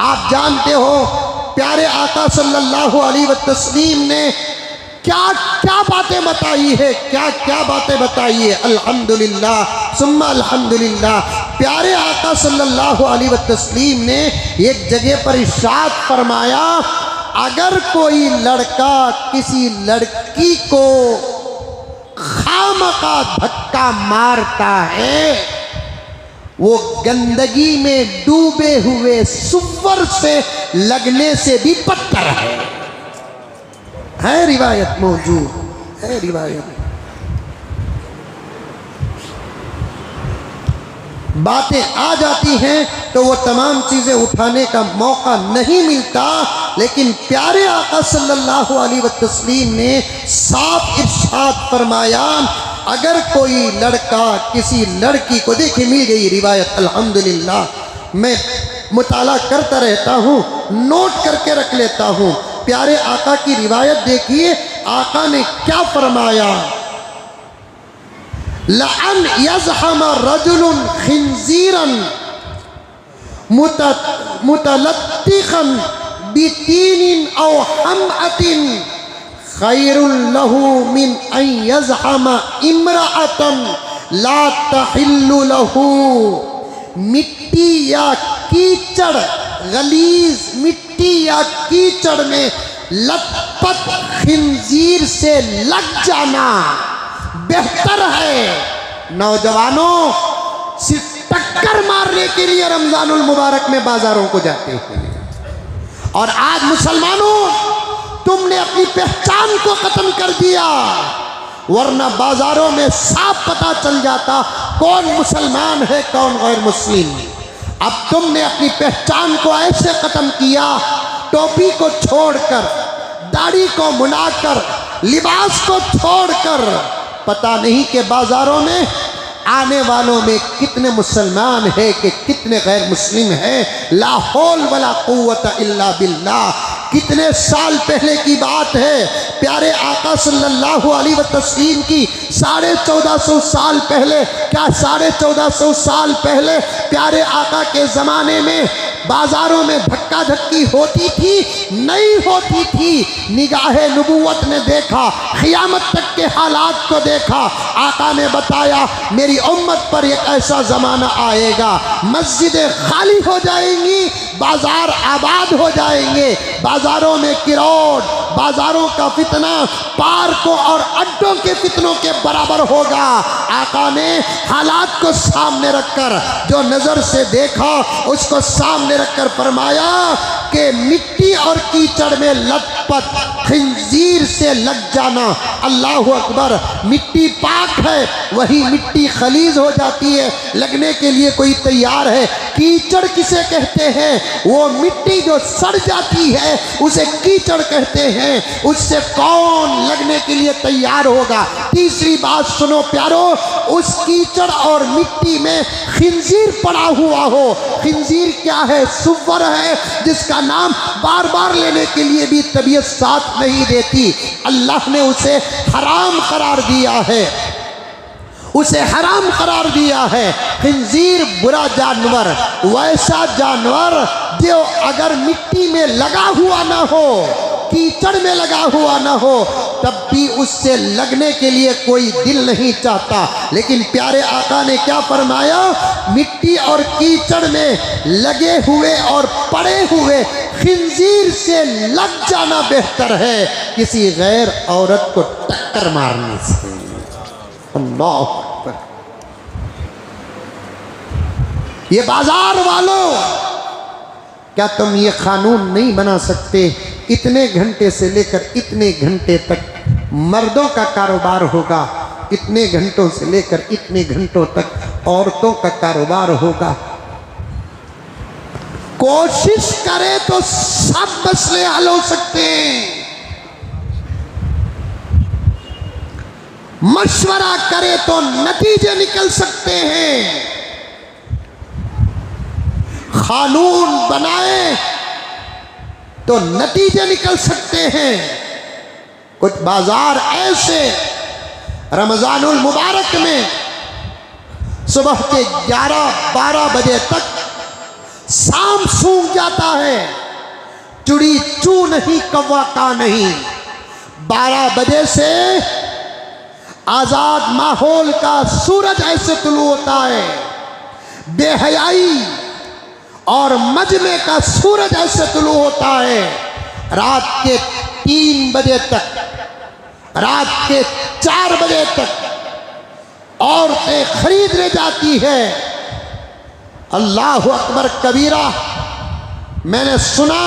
आप जानते हो प्यारे आका सल्लल्लाहु अलैहि वसल्लम ने क्या क्या बातें बताई है, क्या क्या बातें बताई है। अल्हम्दुलिल्लाह सुम्मा अल्हम्दुलिल्लाह। प्यारे आका सल्लल्लाहु अलैहि वसल्लम ने एक जगह पर इरशाद फरमाया, अगर कोई लड़का किसी लड़की को खामखा धक्का मारता है, वो गंदगी में डूबे हुए सुअर से लगने से भी बदतर है रिवायत मौजूद है, रिवायत। बातें आ जाती हैं तो वो तमाम चीज़ें उठाने का मौका नहीं मिलता, लेकिन प्यारे आका सल्लल्लाहु अलैहि वसल्लम ने साफ इरशाद फरमाया, अगर कोई लड़का किसी लड़की को, देखिए मिल गई रिवायत अल्हम्दुलिल्लाह। मैं मुताला करता रहता हूँ, नोट करके रख लेता हूँ। प्यारे आका की रिवायत देखिए, आका ने क्या फरमाया, लअन यज़हम रजुलन खिंजीरन मुतलत्तिखन बितीनिन औ हमअतिन खैरुल लहू मिन अन यज़हम इम्रअतन ला तहिल्लु लहू। मिट्टी या कीचड़, गलीज मिट्टी या कीचड़ में लथपथ खिंजीर से लग जाना बेहतर है। नौजवानों, सिर्फ टक्कर मारने के लिए रमज़ानुल मुबारक में बाजारों को जाते हैं, और आज मुसलमानों तुमने अपनी पहचान को खत्म कर दिया, वरना बाजारों में साफ पता चल जाता कौन मुसलमान है कौन गैर मुस्लिम। अब तुमने अपनी पहचान को ऐसे खत्म किया, टोपी को छोड़कर, दाढ़ी को मुड़ाकर, लिबास को छोड़कर, पता नहीं कि बाजारों में आने वालों में कितने मुसलमान है कि कितने गैर मुस्लिम है। ला हौल वला कुव्वता इल्ला बिल्लाह। कितने साल पहले की बात है, प्यारे आका सल्लल्लाहु अलैहि वसल्लम की 1450 साल पहले, क्या 1450 साल पहले प्यारे आका के ज़माने में बाज़ारों में धक्का धक्की होती थी? नहीं होती थी। निगाहे नबूवत ने देखा, क़यामत तक के हालात को देखा। आका ने बताया मेरी उम्मत पर एक ऐसा ज़माना आएगा, मस्जिदें खाली हो जाएंगी, बाज़ार आबाद हो जाएंगे, बाज़ारों में किरोड़, बाजारों का फितना पार्कों और अड्डों के फितनों के बराबर होगा। आका ने हालात को सामने रखकर जो नजर से देखा उसको सामने रखकर फरमाया कि मिट्टी और कीचड़ में लथपथ खंजीर से लग जाना, अल्लाह अकबर। मिट्टी पाक है, वही मिट्टी खलीज हो जाती है, लगने के लिए कोई तैयार है। कीचड़ किसे कहते हैं? वो मिट्टी जो सड़ जाती है उसे कीचड़ कहते हैं, उससे कौन लगने के लिए तैयार होगा। तीसरी बात सुनो प्यारो, उस कीचड़ और मिट्टी में खिंजीर पड़ा हुआ हो। खिंजीर क्या है? सुअर है, जिसका नाम बार बार लेने के लिए भी तबीयत साथ नहीं देती। अल्लाह ने उसे हराम करार दिया है, उसे हराम करार दिया है। खिंजीर बुरा जानवर, वैसा जानवर जो अगर मिट्टी में लगा हुआ ना हो, कीचड़ में लगा हुआ ना हो, तब भी उससे लगने के लिए कोई दिल नहीं चाहता। लेकिन प्यारे आका ने क्या फरमाया? मिट्टी और कीचड़ में लगे हुए और पड़े हुए खिंजीर से लग जाना बेहतर है किसी गैर औरत को टक्कर मारने से। अल्लाह अकबर। ये बाजार वालों, क्या तुम ये कानून नहीं बना सकते? इतने घंटे से लेकर इतने घंटे तक मर्दों का कारोबार होगा, इतने घंटों से लेकर इतने घंटों तक औरतों का कारोबार होगा। कोशिश करे तो सब मसले हल हो सकते हैं, मशवरा करे तो नतीजे निकल सकते हैं। कानून बनाए तो नतीजे निकल सकते हैं। कुछ बाजार ऐसे रमजानुल मुबारक में सुबह के 11-12 बजे तक शाम सूख जाता है, चुड़ी चू नहीं, कौवा का नहीं। 12 बजे से आजाद माहौल का सूरज ऐसे तुलू होता है, बेहयाई और मजमे का सूरज ऐसे तुलू होता है। रात के 3 बजे तक, रात के 4 बजे तक औरतें खरीदने जाती है। अल्लाह अकबर कबीरा। मैंने सुना,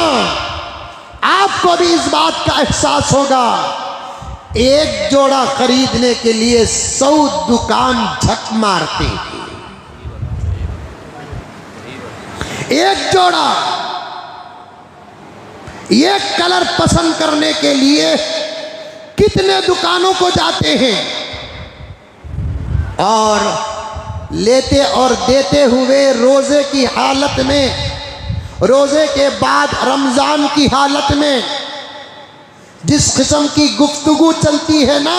आपको भी इस बात का एहसास होगा, एक जोड़ा खरीदने के लिए 100 दुकान झक मारते हैं। एक जोड़ा, एक कलर पसंद करने के लिए कितने दुकानों को जाते हैं, और लेते और देते हुए रोजे की हालत में, रोजे के बाद रमजान की हालत में जिस किस्म की गुफ्तगू चलती है ना,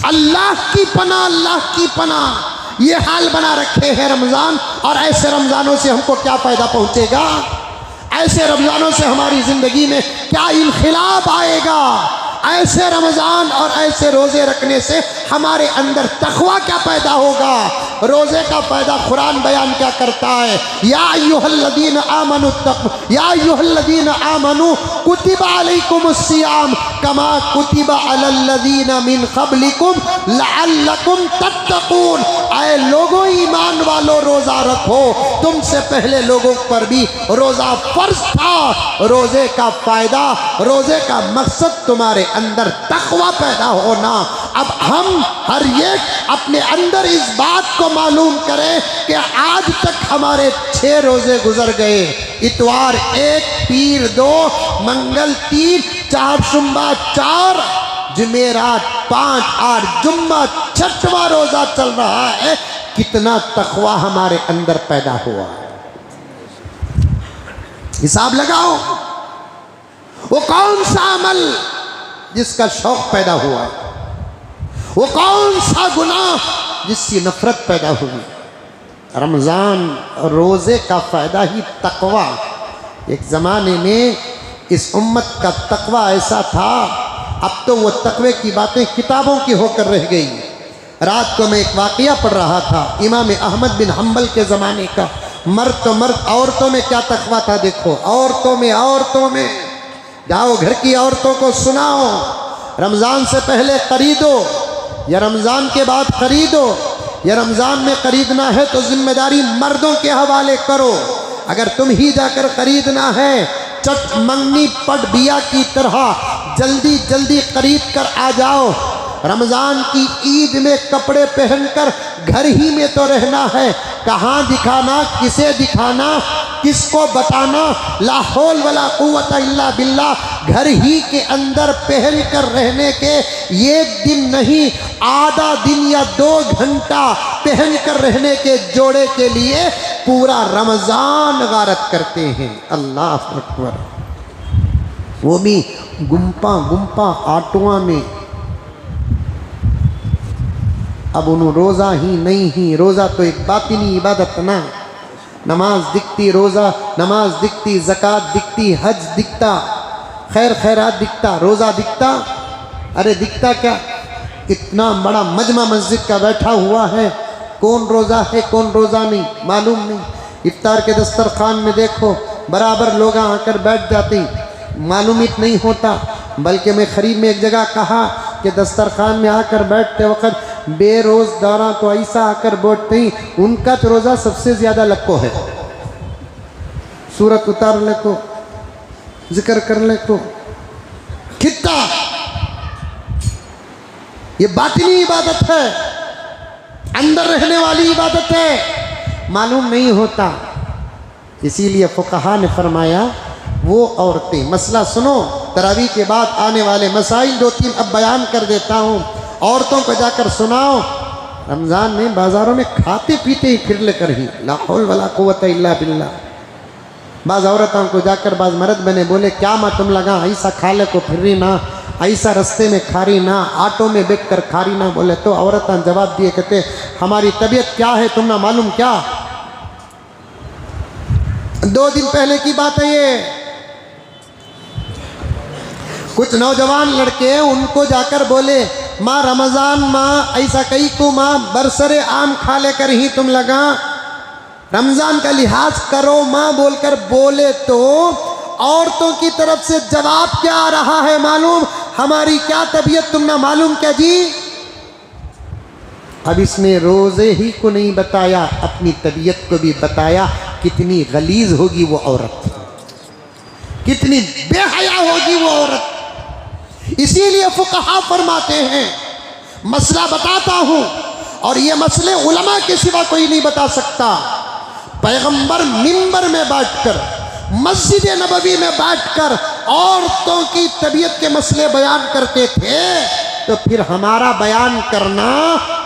अल्लाह की पनाह, अल्लाह की पनाह, ये हाल बना रखे हैं रमजान। और ऐसे रमजानों से हमको क्या फायदा पहुंचेगा? ऐसे रमजानों से हमारी जिंदगी में क्या इनखिलाब आएगा? ऐसे रमजान और ऐसे रोजे रखने से हमारे अंदर तकवा क्या पैदा होगा? रोजे का फायदा कुरान बयान क्या करता है? या अय्युहल्लज़ीना आमनु या अय्युहल्लज़ीना आमनु कुतिबा अलैकुमुस्सियाम कमा कुतिबा अलल्लज़ीना मिन क़ब्लिकुम लअल्लकुम तत्तक़ून। ऐ लोगों, ईमान वालों, रोजा रखो, तुमसे पहले लोगों पर भी रोजा फर्ज था। रोजे का फायदा, रोजे का मकसद तुम्हारे अंदर तकवा पैदा होना। अब हम हर एक अपने अंदर इस बात को मालूम करें कि आज तक हमारे 6 रोजे गुजर गए। इतवार 1, पीर 2, मंगल 3, चारशुम्बा 4, जुमेरात 5, और जुम्मा 6वां रोजा चल रहा है। कितना तकवा हमारे अंदर पैदा हुआ, हिसाब लगाओ। वो कौन सा अमल जिसका शौक पैदा हुआ, वो कौन सा गुनाह जिसकी नफरत पैदा हुई? रमज़ान रोज़े का फ़ायदा ही तकवा। एक ज़माने में इस उम्मत का तकवा ऐसा था, अब तो वो तकवे की बातें किताबों की होकर रह गई। रात को मैं एक वाक़या पढ़ रहा था, इमाम अहमद बिन हम्बल के ज़माने का। मर्द तो मर्द, औरतों में क्या तकवा था देखो, औरतों में जाओ घर की औरतों को सुनाओ, रमज़ान से पहले खरीदो या रमज़ान के बाद खरीदो, या रमज़ान में खरीदना है तो जिम्मेदारी मर्दों के हवाले करो। अगर तुम ही जाकर खरीदना है, चट मंगनी पट बिया की तरह जल्दी जल्दी खरीद कर आ जाओ। रमज़ान की ईद में कपड़े पहनकर घर ही में तो रहना है, कहाँ दिखाना, किसे दिखाना, किसको बताना। ला हौल वला कुव्वत इल्ला बिल्लाह। घर ही के अंदर पहन कर रहने के एक दिन नहीं, आधा दिन या 2 घंटा पहन कर रहने के जोड़े के लिए पूरा रमज़ान गारत करते हैं। अल्लाह अकबर। वो भी गुम्पा गुम्पा आटुआ में। अब उन्होंने रोज़ा ही नहीं ही, रोज़ा तो एक बातिनी इबादत ना। नमाज दिखती, रोज़ा नमाज दिखती, ज़कात दिखती, हज दिखता, खैर खैरात दिखता, रोज़ा दिखता। अरे दिखता क्या, इतना बड़ा मजमा मस्जिद का बैठा हुआ है, कौन रोज़ा है कौन रोज़ा नहीं मालूम नहीं। इफ्तार के दस्तरखान में देखो, बराबर लोग आकर बैठ जाते, मालूम नहीं होता। बल्कि मैं खरीब में एक जगह कहा कि दस्तरखान में आकर बैठते वक्त बेरोज़दारा तो ऐसा आकर बैठते ही, उनका तो रोज़ा सबसे ज़्यादा लक्को है। सूरत उतार ले को, जिक्र कर ले को, खित्ता। ये बातिनी इबादत है, अंदर रहने वाली इबादत है, मालूम नहीं होता। इसीलिए फुक़हा ने फरमाया वो औरतें, मसला सुनो, तरावी के बाद आने वाले मसाइल 2-3 अब बयान कर देता हूँ, औरतों को जाकर सुनाओ। रमज़ान में बाज़ारों में खाते पीते ही फिर लेकर ही, ला हौल वला कुव्वत इल्ला बिल्लाह। बाज़ औरतों को जाकर बाज़ मर्द बने बोले, क्या माँ तुम लगा ऐसा खा ले को फिर ना, ऐसा रस्ते में खारी ना, ऑटो में बैठ कर खारी ना। बोले तो औरतें जवाब दिए, कहते हमारी तबीयत क्या है तुम ना मालूम क्या। 2 दिन पहले की बात है ये, कुछ नौजवान लड़के उनको जाकर बोले, माँ रमज़ान माँ ऐसा कही को माँ बरसरे आम खा लेकर ही तुम लगा, रमज़ान का लिहाज करो माँ बोलकर बोले तो औरतों की तरफ से जवाब क्या आ रहा है मालूम, हमारी क्या तबीयत तुम ना मालूम क्या जी। अब इसने रोज़े ही को नहीं बताया, अपनी तबीयत को भी बताया। कितनी गलीज होगी वो औरत, कितनी बेहया होगी वो औरत। इसीलिए फुक़हा फरमाते हैं, मसला बताता हूँ और ये मसले उलमा के सिवा कोई नहीं बता सकता। पैगंबर मिंबर में बैठकर, मस्जिद नबवी में बैठकर औरतों की तबीयत के मसले बयान करते थे, तो फिर हमारा बयान करना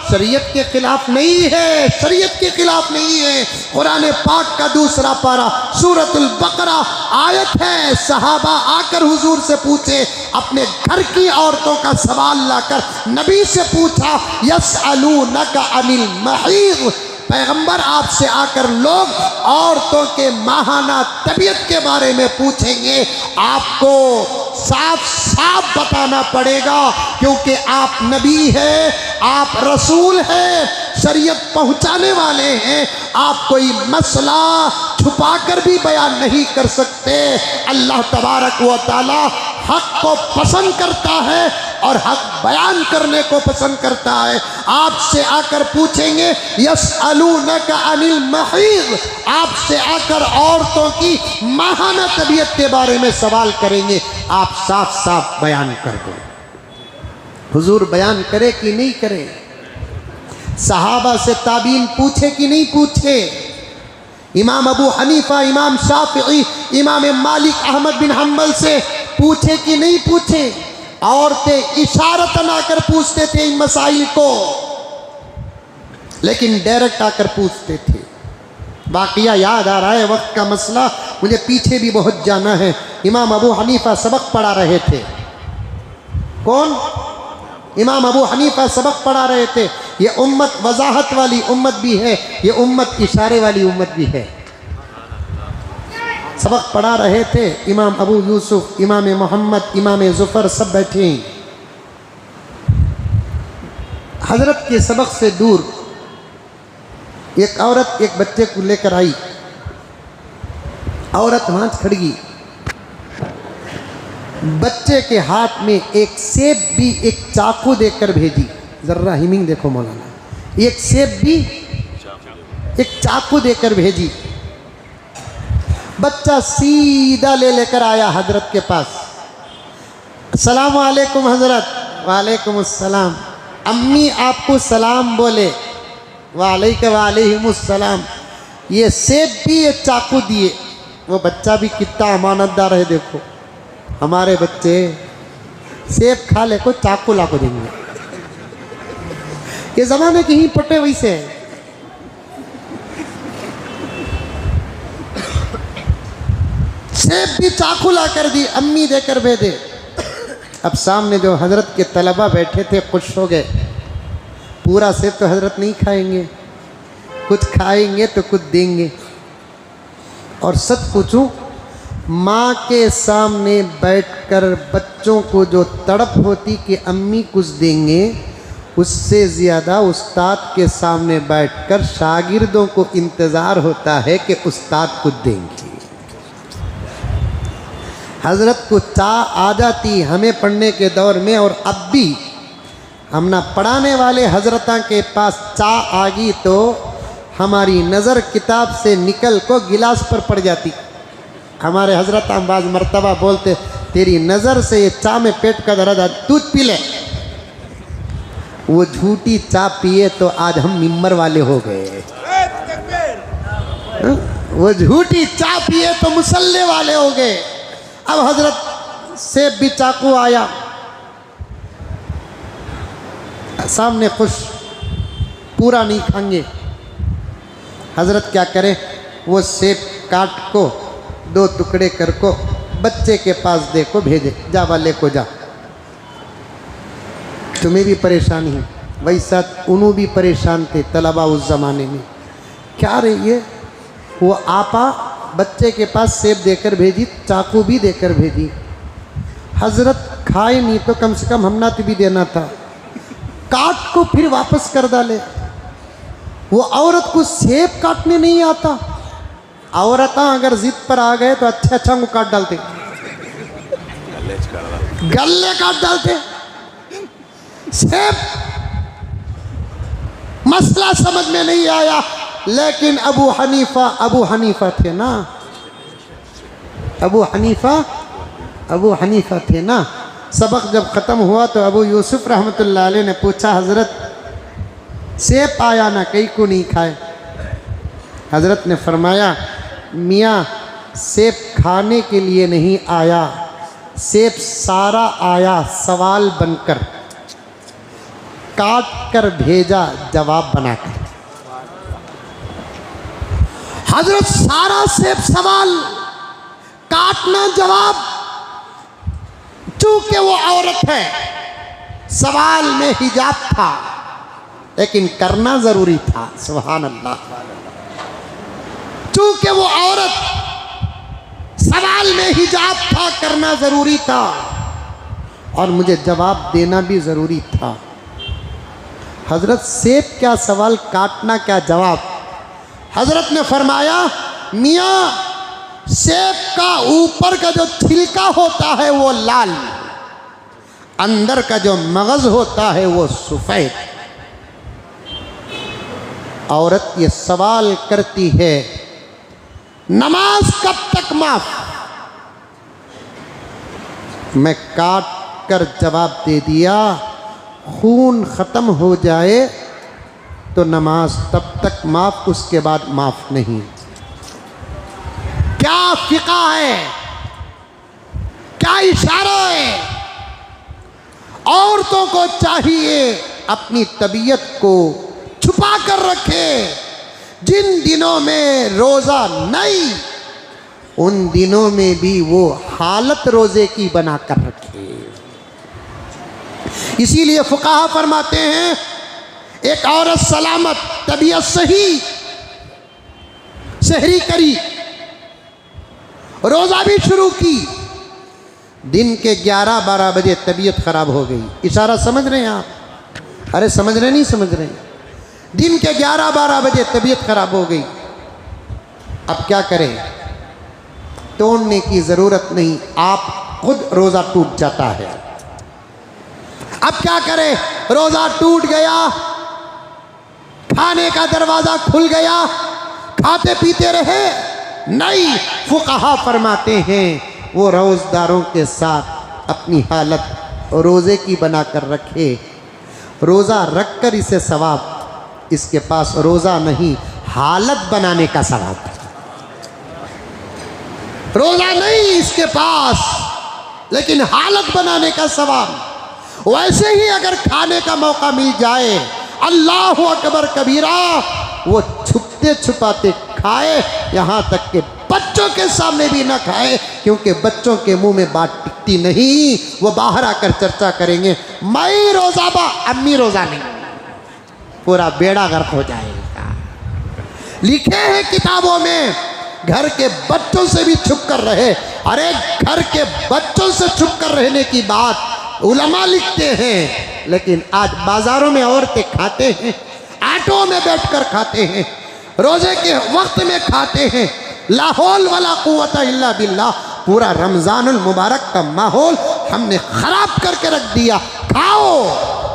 शरीयत के खिलाफ नहीं है, शरीयत के खिलाफ नहीं है। कुरान पाक का 2 पारा सूरतुल बकरा आयत है, सहाबा आकर हुजूर से पूछे, अपने घर की औरतों का सवाल लाकर नबी से पूछा, यसअलूनका अनिल महीज़, पैगंबर आपसे आकर लोग औरतों के माहाना तबीयत के बारे में पूछेंगे, आपको साफ साफ बताना पड़ेगा, क्योंकि आप नबी हैं, आप रसूल हैं, शरीयत पहुंचाने वाले हैं। आप कोई मसला छुपाकर भी बयान नहीं कर सकते। अल्लाह तबारक व तआला हक को पसंद करता है और हक बयान करने को पसंद करता है। आपसे आकर पूछेंगे, यसअलूनका अनिल महीज़, आपसे आकर औरतों की माहाना तबीयत के बारे में सवाल करेंगे, आप साफ साफ बयान कर दो। हुजूर बयान करे कि नहीं करे? सहाबा से ताबीन पूछे कि नहीं पूछे? इमाम अबू हनीफा, इमाम शाफिई, इमाम मालिक अहमद बिन हम्बल से पूछे कि नहीं पूछे? औरतें इशारतन आकर पूछते थे इन मसाइल को, लेकिन डायरेक्ट आकर पूछते थे। वाक़िया याद आ रहा है, वक्त का मसला, मुझे पीछे भी बहुत जाना है। इमाम अबू हनीफा सबक पढ़ा रहे थे। कौन? इमाम अबू हनीफा सबक पढ़ा रहे थे। ये उम्मत वजाहत वाली उम्मत भी है, ये उम्मत इशारे वाली उम्मत भी है। सबक पढ़ा रहे थे। इमाम अबू यूसुफ, इमाम मोहम्मद, इमाम ज़ुफ़र सब बैठे हैं। हजरत के सबक से दूर एक औरत एक बच्चे को लेकर आई। औरत वहाँ खड़ी, बच्चे के हाथ में एक सेब भी एक चाकू देकर भेजी। जर्रा हिमिंग देखो मौलाना, एक सेब भी एक चाकू देकर भेजी। बच्चा सीधा ले लेकर आया हजरत के पास। अस्सलाम वालेकुम हजरत। वालेकुम अस्सलाम। अम्मी आपको सलाम बोले। वालेकुमुस्सलाम। ये सेब भी ये चाकू दिए। वो बच्चा भी कितना अमानतदार है देखो। हमारे बच्चे सेब खा ले को चाकू ला को देंगे। ये जमाने के ही पटे वैसे है। सेब भी चाकू ला कर दी, अम्मी देकर भेजे। अब सामने जो हजरत के तलबा बैठे थे खुश हो गए। पूरा सेब तो हजरत नहीं खाएंगे, कुछ खाएंगे तो कुछ देंगे। और सच पूछूं, माँ के सामने बैठकर बच्चों को जो तड़प होती कि अम्मी कुछ देंगे, उससे ज़्यादा उस्ताद के सामने बैठकर शागिर्दों को इंतज़ार होता है कि उस्ताद कुछ देंगे। हज़रत को चाह आ जाती हमें पढ़ने के दौर में, और अब भी हम ना पढ़ाने वाले हजरता के पास चाह आ गई तो हमारी नज़र किताब से निकल को गिलास पर पड़ जाती। हमारे हजरत बाज़ मर्तबा बोलते, तेरी नज़र से ये चाह में पेट का दर्द है, दूध पी ले। वो झूठी चाह पिए तो आज हम मिंबर वाले हो गए। वो झूठी चाह पिए तो मुसल्ले वाले हो गए। अब हजरत सेब भी चाकू आया, सामने खुश, पूरा नहीं खाएंगे। हजरत क्या करे, वो सेब काट को दो टुकड़े कर को बच्चे के पास दे को भेजे, जा वाले को जा। तुम्हें भी परेशानी है, वैसा उन्हों भी परेशान थे तलबा उस ज़माने में। क्या रही है, वो आपा बच्चे के पास सेब देकर भेजी, चाकू भी देकर भेजी। हजरत खाए नहीं तो कम से कम हमना तो भी देना था। काट को फिर वापस कर डाले। वो औरत को सेब काटने नहीं आता। औरत अगर जिद पर आ गए तो अच्छा अच्छा को काट डालते, गल्ले काट डालते। सेब मसला समझ में नहीं आया, लेकिन अबू हनीफा थे ना, अबू हनीफा थे ना। सबक जब ख़त्म हुआ तो अबू यूसुफ रहमतुल्लाह अलैह ने पूछा, हज़रत सेब आया ना, कई को नहीं खाए। हज़रत ने फरमाया, मियाँ सेब खाने के लिए नहीं आया, सेब सारा आया सवाल बनकर, काट कर भेजा जवाब बनाकर। हज़रत सारा सेब सवाल, काटना जवाब। चूंकि वो औरत है, सवाल में हिजाब था, लेकिन करना जरूरी था। सुभान अल्लाह। चूंकि वो औरत, सवाल में हिजाब था, करना जरूरी था, और मुझे जवाब देना भी जरूरी था। हजरत सेब क्या सवाल, काटना क्या जवाब। हजरत ने फरमाया, मियाँ सेब का ऊपर का जो छिलका होता है वो लाल, अंदर का जो मगज होता है वो सफेद। औरत ये सवाल करती है, नमाज कब तक माफ। मैं काट कर जवाब दे दिया, खून ख़त्म हो जाए तो नमाज तब तक माफ, उसके बाद माफ नहीं। क्या फिका है, क्या इशारा है। औरतों को चाहिए अपनी तबीयत को छुपा कर रखे। जिन दिनों में रोज़ा नहीं, उन दिनों में भी वो हालत रोज़े की बना कर रखे। इसीलिए फुकाहा फरमाते हैं, एक औरत सलामत तबीयत सही सहरी करी, रोज़ा भी शुरू की, दिन के 11-12 बजे तबीयत ख़राब हो गई। इशारा समझ रहे हैं आप? अरे समझ रहे नहीं समझ रहे? दिन के 11-12 बजे तबीयत ख़राब हो गई। अब क्या करें? तोड़ने की ज़रूरत नहीं, आप खुद रोज़ा टूट जाता है। अब क्या करें, रोज़ा टूट गया, खाने का दरवाज़ा खुल गया, खाते पीते रहे? नहीं, फुक़हा फरमाते हैं वो रोज़दारों के साथ अपनी हालत रोज़े की बनाकर रखे। रोज़ा रख कर इसे सवाब, इसके पास रोज़ा नहीं, हालत बनाने का सवाब। रोज़ा नहीं इसके पास, लेकिन हालत बनाने का सवाब। वैसे ही अगर खाने का मौका मिल जाए, अल्लाहु अकबर कबीरा, वो छुपते छुपाते खाए, यहाँ तक कि बच्चों के सामने भी ना खाए, क्योंकि बच्चों के मुंह में बात टिकती नहीं। वो बाहर आकर चर्चा करेंगे, मैं रोज़ा बा, अम्मी रोज़ा नहीं, पूरा बेड़ा गर्क हो जाएगा। लिखे हैं किताबों में, घर के बच्चों से भी छुप कर रहे। अरे घर के बच्चों से छुप कर रहने की बात उलमा लिखते हैं, लेकिन आज बाजारों में औरतें खाते हैं, ऑटो में बैठकर खाते हैं, रोजे के वक्त में खाते हैं। ला हौल वला कुव्वता इल्ला बिल्लाह। पूरा रमज़ानुल मुबारक का माहौल हमने ख़राब करके रख दिया। खाओ,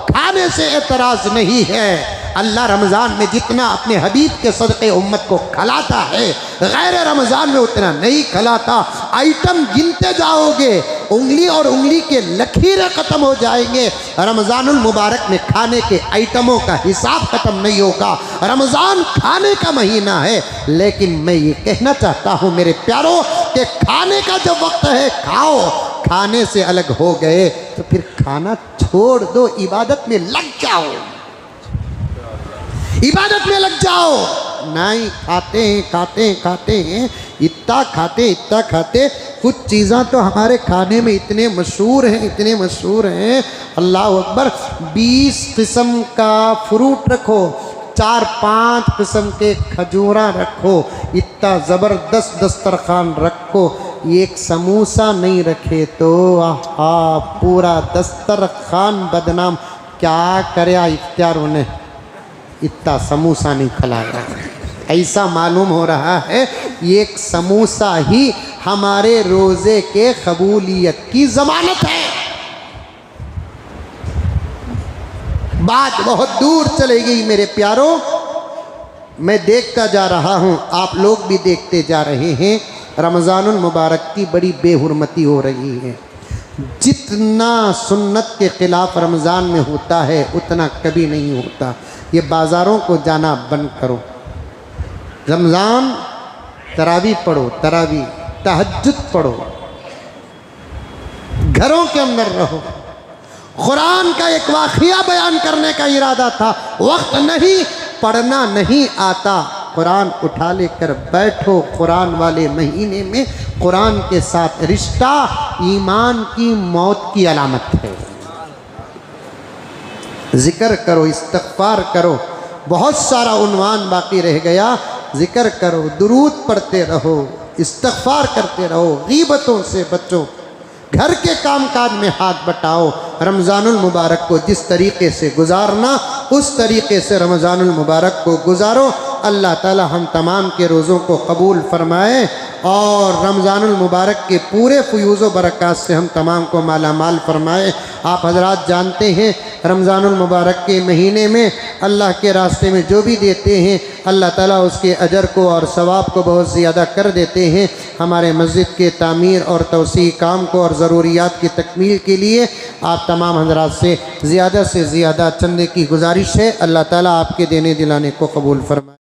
खाने से एतराज़ नहीं है। अल्लाह रमज़ान में जितना अपने हबीब के सदक़े उम्मत को खिलाता है, गैर रमज़ान में उतना नहीं खिलाता। आइटम गिनते जाओगे, उंगली और उंगली के लकीरें ख़त्म हो जाएंगे। रमज़ानुल मुबारक में खाने के आइटमों का हिसाब ख़त्म नहीं होगा। रमज़ान खाने का महीना है, लेकिन मैं ये कहना चाहता हूँ मेरे प्यारों कि खाने का जब वक्त है खाओ। खाने से अलग हो गए तो फिर खाना छोड़ दो, इबादत में लग जाओ, इबादत में लग जाओ। नहीं, खाते हैं खाते हैं खाते हैं, इतना खाते। कुछ चीज़ें तो हमारे खाने में इतने मशहूर हैं, इतने मशहूर हैं, अल्लाह अकबर। 20 किस्म का फ्रूट रखो, 4-5 किस्म के खजूरा रखो, इतना ज़बरदस्त दस्तरखान रखो, एक समोसा नहीं रखे तो आहा, पूरा दस्तरखान बदनाम। क्या करे इफ्तार ने, इतना समोसा नहीं खिलाया। ऐसा मालूम हो रहा है एक समोसा ही हमारे रोज़े के कबूलियत की ज़मानत है। बात बहुत दूर चलेगी मेरे प्यारों। मैं देखता जा रहा हूँ, आप लोग भी देखते जा रहे हैं, रमज़ानुल मुबारक की बड़ी बेहुरमती हो रही है। जितना सुन्नत के ख़िलाफ़ रमज़ान में होता है उतना कभी नहीं होता। ये बाज़ारों को जाना बंद करो। रमज़ान तरावी पढ़ो, तरावी तहज्जुद पढ़ो, घरों के अंदर रहो। कुरान का एक वाक़िया बयान करने का इरादा था, वक्त नहीं, पढ़ना नहीं आता, कुरान उठा लेकर बैठो। कुरान वाले महीने में कुरान के साथ रिश्ता ईमान की मौत की अलामत है। ज़िक्र करो, इस्तग़फ़ार करो, बहुत सारा उन्वान बाकी रह गया। ज़िक्र करो, दुरूद पढ़ते रहो, इस्तग़फ़ार करते रहो, गीबतों से बचो, घर के कामकाज में हाथ बटाओ। रमज़ानुल मुबारक को जिस तरीक़े से गुजारना, उस तरीक़े से रमज़ानुल मुबारक को गुजारो। अल्लाह ताला हम तमाम के रोज़ों को कबूल फ़रमाए और रमज़ानुल मुबारक के पूरे फ़यूज़ व बरक़ात से हम तमाम को माला माल फ़रमाए। आप हज़रात जानते हैं रमज़ानुल मुबारक के महीने में अल्लाह के रास्ते में जो भी देते हैं, अल्लाह ताला उसके अजर को और सवाब को बहुत ज़्यादा कर देते हैं। हमारे मस्जिद के तामीर और तौसी काम को और ज़रूरियात की तकमील के लिए आप तमाम हज़रात से ज़्यादा चंदे की गुजारिश है। अल्लाह ताला आपके देने दिलाने को कबूल फरमाए।